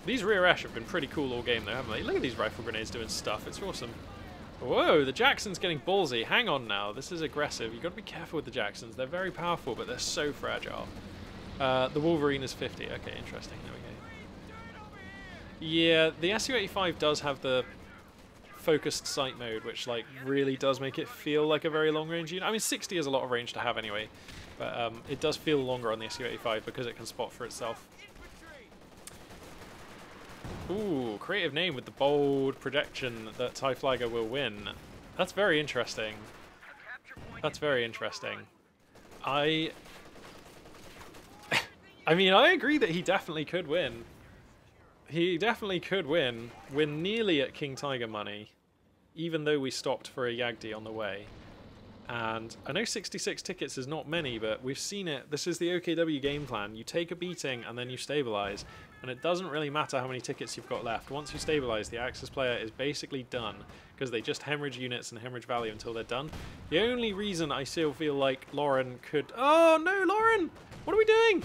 These rear Esh have been pretty cool all game though, haven't they? Look at these rifle grenades doing stuff. It's awesome. Whoa, the Jackson's getting ballsy. Hang on now. This is aggressive. You've got to be careful with the Jacksons. They're very powerful, but they're so fragile. The Wolverine is 50. Okay, interesting. There we go. Yeah, the Su-85 does have the focused sight mode, which like really does make it feel like a very long range unit. I mean, 60 is a lot of range to have anyway, but it does feel longer on the Su-85 because it can spot for itself. Ooh, Creative Name with the bold projection that TIE Flyger will win. That's very interesting. That's very interesting. I mean, I agree that he definitely could win. He definitely could win. We're nearly at King Tiger money, even though we stopped for a Yagdi on the way. And I know 66 tickets is not many, but we've seen it. This is the OKW game plan. You take a beating and then you stabilize. And it doesn't really matter how many tickets you've got left. Once you stabilize, the Axis player is basically done, because they just hemorrhage units and hemorrhage value until they're done. The only reason I still feel like Lauren could... Oh no, Lauren! What are we doing?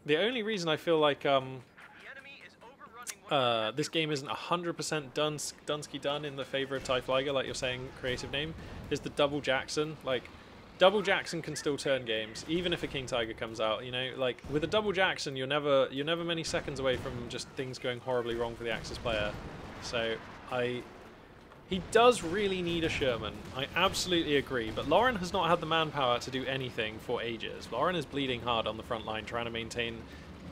The only reason I feel like this game isn't 100% Dunsky done in the favor of TIE Flyger, like you're saying, Creative Name, is the double Jackson. Like, double Jackson can still turn games, even if a King Tiger comes out. You know, like with a double Jackson, you're never many seconds away from just things going horribly wrong for the Axis player. So he does really need a Sherman. I absolutely agree, but Lauren has not had the manpower to do anything for ages. Lauren is bleeding hard on the front line, trying to maintain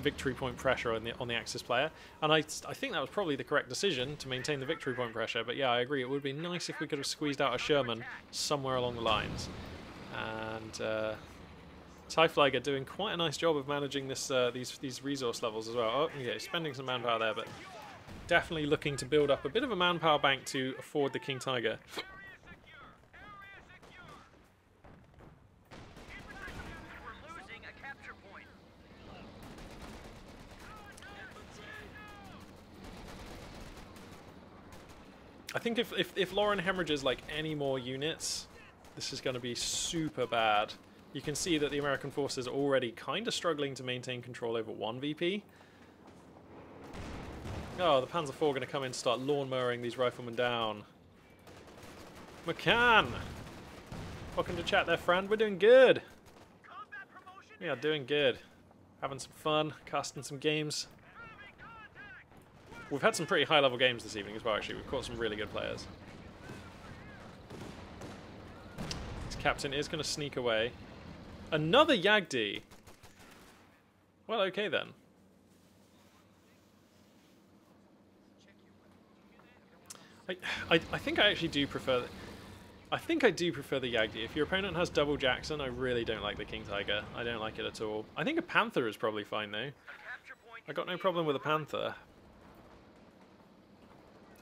victory point pressure on the Axis player, and I think that was probably the correct decision to maintain the victory point pressure. But yeah, I agree. It would be nice if we could have squeezed out a Sherman somewhere along the lines. And TIE Flyger doing quite a nice job of managing this these resource levels as well. Oh, yeah, spending some manpower there, but definitely looking to build up a bit of a manpower bank to afford the King Tiger. I think if Lauren hemorrhages like any more units, this is going to be super bad. You can see that the American forces are already kind of struggling to maintain control over one VP. Oh, the Panzer IV are going to come in and start lawnmowing these riflemen down. McCann! Welcome to chat there, friend. We're doing good. We are doing good. Having some fun, casting some games. We've had some pretty high-level games this evening as well, actually. We've caught some really good players. This captain is going to sneak away. Another Yagdi! Well, okay then. I think I actually do prefer... I think I do prefer the Yagdi. If your opponent has double Jackson, I really don't like the King Tiger. I don't like it at all. I think a Panther is probably fine, though. I got no problem with a Panther.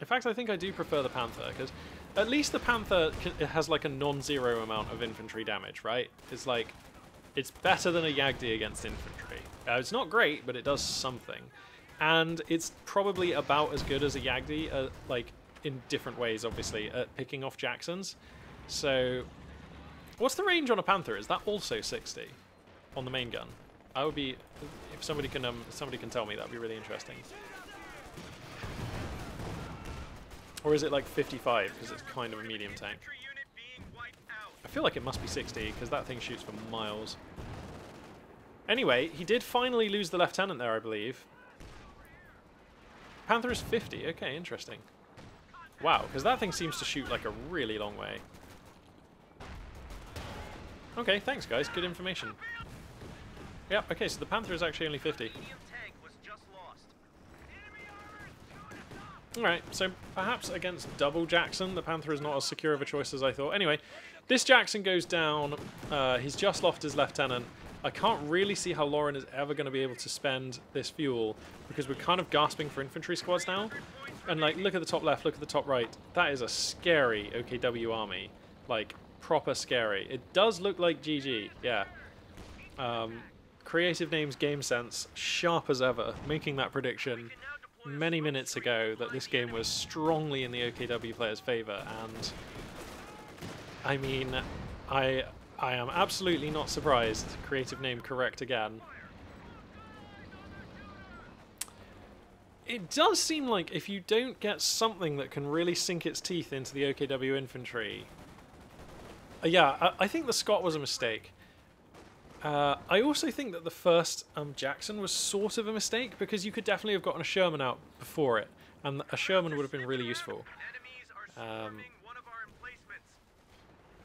In fact, I think I do prefer the Panther, because at least the Panther has like a non-zero amount of infantry damage, right? It's like, It's better than a Yagdi against infantry. It's not great, but it does something. And it's probably about as good as a Yagdi, like, in different ways, obviously, at picking off Jacksons. So, what's the range on a Panther? Is that also 60 on the main gun? I would be, if somebody can tell me, that'd be really interesting. Or is it like 55 because it's kind of a medium tank? I feel like it must be 60 because that thing shoots for miles. Anyway, he did finally lose the lieutenant there, I believe. Panther is 50. Okay, interesting. Wow, because that thing seems to shoot like a really long way. Okay, thanks guys. Good information. Yep, okay, so the Panther is actually only 50. Alright, so perhaps against double Jackson, the Panther is not as secure of a choice as I thought. Anyway, this Jackson goes down. He's just lost his lieutenant. I can't really see how Lauren is ever going to be able to spend this fuel because we're kind of gasping for infantry squads now. And like, look at the top left, look at the top right. That is a scary OKW army. Like, proper scary. It does look like GG, yeah. Creative Names Game Sense, sharp as ever, making that prediction many minutes ago that this game was strongly in the OKW players' favour, and I mean, I am absolutely not surprised. Creative Name correct again. It does seem like if you don't get something that can really sink its teeth into the OKW infantry... yeah, I think the Scott was a mistake. I also think that the first Jackson was sort of a mistake because you could definitely have gotten a Sherman out before it, and a Sherman would have been really useful.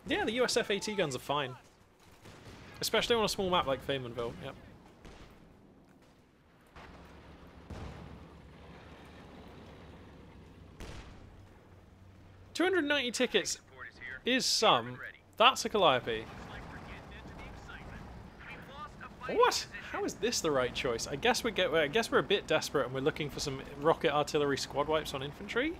Yeah, the USF AT guns are fine, especially on a small map like Feynmanville. Yep. $290 tickets is some. That's a Calliope. What? How is this the right choice? I guess we're a bit desperate and we're looking for some rocket artillery squad wipes on infantry.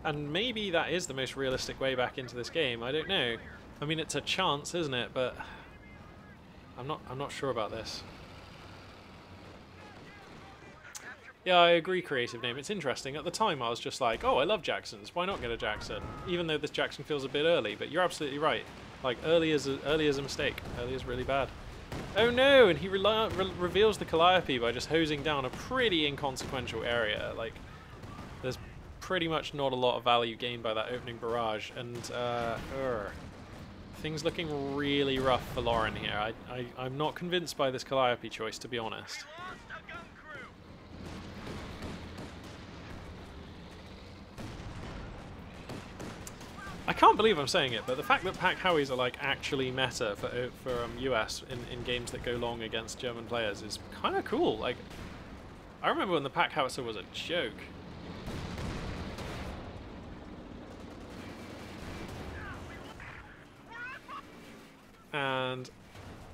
And maybe that is the most realistic way back into this game. I don't know. I mean, it's a chance, isn't it? But I'm not sure about this. Yeah, I agree, Creative Name. It's interesting. At the time, I was just like, oh, I love Jacksons. Why not get a Jackson? Even though this Jackson feels a bit early. But you're absolutely right. Like, early is a mistake. Early is really bad. Oh no! And he reveals the Calliope by just hosing down a pretty inconsequential area. Like, there's pretty much not a lot of value gained by that opening barrage. And, things looking really rough for Lauren here. I'm not convinced by this Calliope choice, to be honest. I can't believe I'm saying it, but the fact that Pack Howies are like actually meta for US in games that go long against German players is kind of cool. Like, I remember when the Pack Howitzer was a joke. And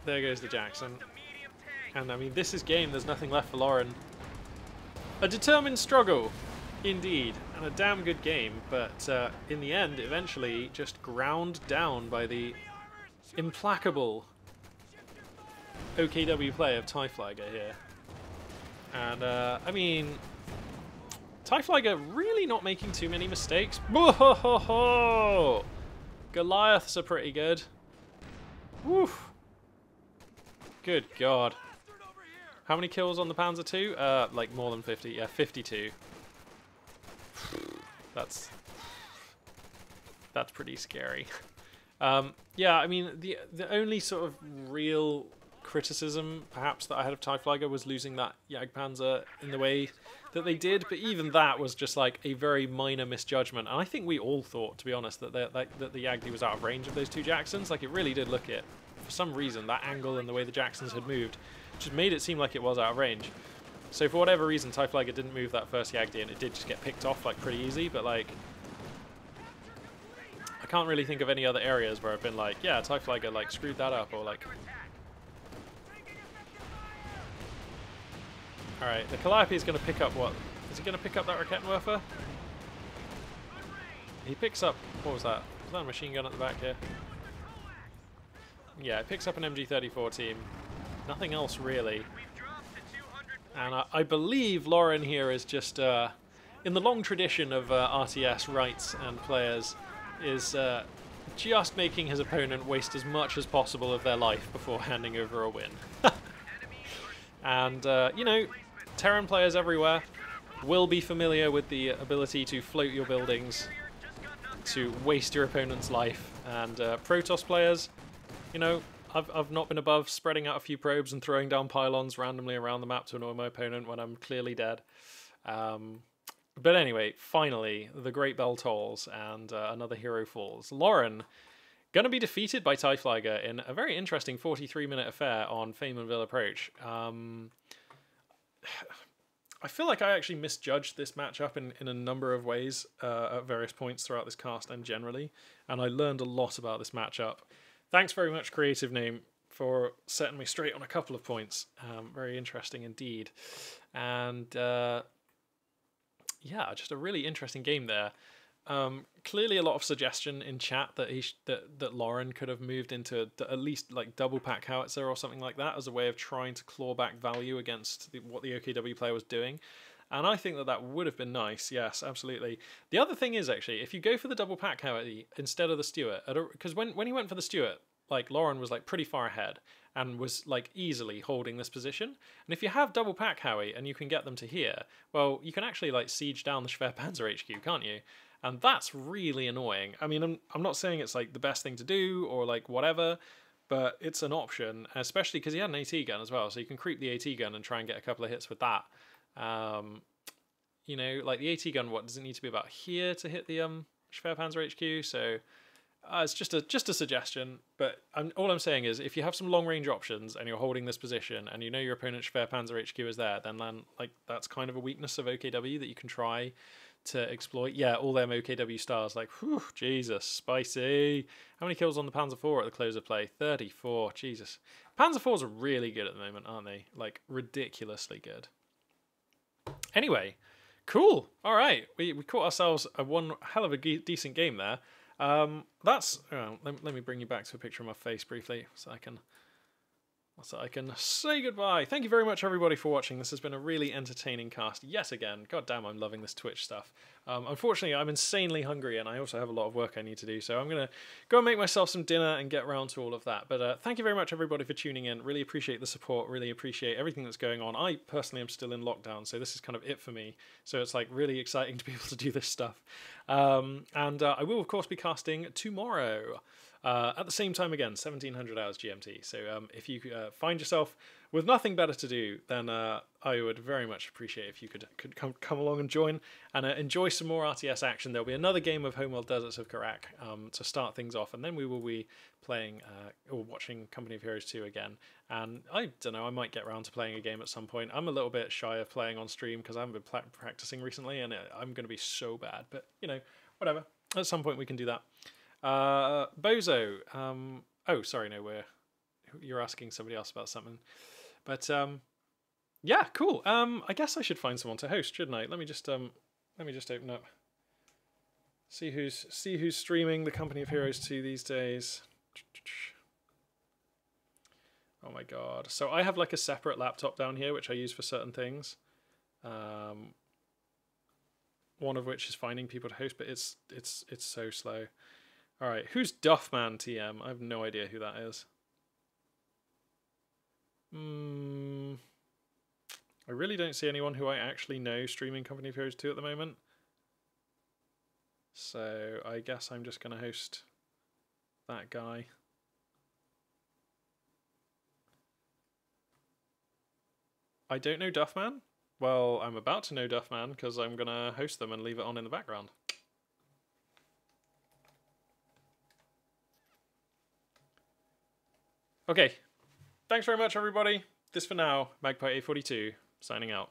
there goes the Jackson. And I mean, this is game. There's nothing left for Lauren. A determined struggle. Indeed, and a damn good game, but in the end, eventually just ground down by the implacable OKW play of Tyfliger here. And, I mean, Tyfliger really not making too many mistakes. Goliaths are pretty good. Woof. Good God. How many kills on the Panzer II? Like more than 50. Yeah, 52. That's pretty scary. Yeah, I mean, the only sort of real criticism, perhaps, that I had of Tyfliger was losing that Jagdpanzer in the way that they did, but even that was just like a very minor misjudgment. And I think we all thought, to be honest, that the Yagdi was out of range of those two Jacksons. Like, it really did look it. For some reason, that angle and the way the Jacksons had moved just made it seem like it was out of range. So for whatever reason, Tyfliger didn't move that first Yagdi, and it did just get picked off like pretty easy, but like, I can't really think of any other areas where I've been like, yeah, Tyfliger like screwed that up, or like... Alright, the Calliope is going to pick up what? Is he going to pick up that Raketenwerfer? He picks up, what was that? Was that a machine gun at the back here? Yeah, it picks up an MG34 team. Nothing else really. We've dropped to 200 points. And I believe Lauren here is just, in the long tradition of RTS rights and players, is just making his opponent waste as much as possible of their life before handing over a win. And, you know, Terran players everywhere will be familiar with the ability to float your buildings, to waste your opponent's life. And Protoss players, you know, I've not been above spreading out a few probes and throwing down pylons randomly around the map to annoy my opponent when I'm clearly dead. But anyway, finally, the Great Bell tolls and another hero falls. Lauren, going to be defeated by TIE Flyer in a very interesting 43-minute affair on Feymanville Approach. I feel like I actually misjudged this matchup in a number of ways at various points throughout this cast and generally, and I learned a lot about this matchup. Thanks very much, Creative Name, for setting me straight on a couple of points. Very interesting indeed. And yeah, just a really interesting game there. Clearly a lot of suggestion in chat that that Lauren could have moved into at least like double pack howitzer or something like that as a way of trying to claw back value against what the OKW player was doing. And I think that would have been nice. Yes, absolutely. The other thing is, actually, if you go for the double pack howitzer instead of the Stuart, because when he went for the Stuart, like Lauren was like pretty far ahead and was like easily holding this position. And if you have double pack Howie and you can get them to here, well, you can actually like siege down the Schwerpanzer HQ, can't you? And that's really annoying. I mean, I'm not saying it's like the best thing to do or like whatever, but it's an option, especially because he had an AT gun as well, so you can creep the AT gun and try and get a couple of hits with that. You know, like the AT gun, what does it need to be about here to hit the Schwerpanzer HQ? So it's just a suggestion, but all I'm saying is if you have some long range options and you're holding this position and you know your opponent's Schwerpanzer HQ is there, then like that's kind of a weakness of OKW that you can try to exploit. Yeah, all them OKW stars, like, whew, Jesus, spicy. How many kills on the Panzer IV at the close of play? 34, Jesus. Panzer IVs are really good at the moment, aren't they? Like, ridiculously good. Anyway, cool. All right, we caught ourselves one hell of a decent game there. Let me bring you back to a picture of my face briefly so I can say goodbye. Thank you very much, everybody, for watching. This has been a really entertaining cast yet again. God damn, I'm loving this Twitch stuff. Unfortunately, I'm insanely hungry, and I also have a lot of work I need to do, so I'm going to go and make myself some dinner and get around to all of that. But thank you very much, everybody, for tuning in. Really appreciate the support. Really appreciate everything that's going on. I personally am still in lockdown, so this is kind of it for me. So it's like really exciting to be able to do this stuff. And I will, of course, be casting tomorrow. At the same time again, 1700 hours GMT. So if you find yourself with nothing better to do, then I would very much appreciate if you could come along and join and enjoy some more RTS action. There'll be another game of Homeworld Deserts of Kharak to start things off, and then we will be playing or watching Company of Heroes 2 again. And I don't know, I might get around to playing a game at some point. I'm a little bit shy of playing on stream because I haven't been practicing recently, and I'm going to be so bad. But, you know, whatever. At some point we can do that. Bozo, oh, sorry, no, you're asking somebody else about something, but, yeah, cool. I guess I should find someone to host, shouldn't I? Let me just open up, see who's streaming the Company of Heroes 2 these days. Oh my God. So I have like a separate laptop down here, which I use for certain things. One of which is finding people to host, but it's so slow. All right, who's Duffman TM? I have no idea who that is. I really don't see anyone who I actually know streaming Company of Heroes 2 at the moment. So I guess I'm just going to host that guy. I don't know Duffman? Well, I'm about to know Duffman because I'm going to host them and leave it on in the background. Okay, thanks very much, everybody. This for now, Magpie A42, signing out.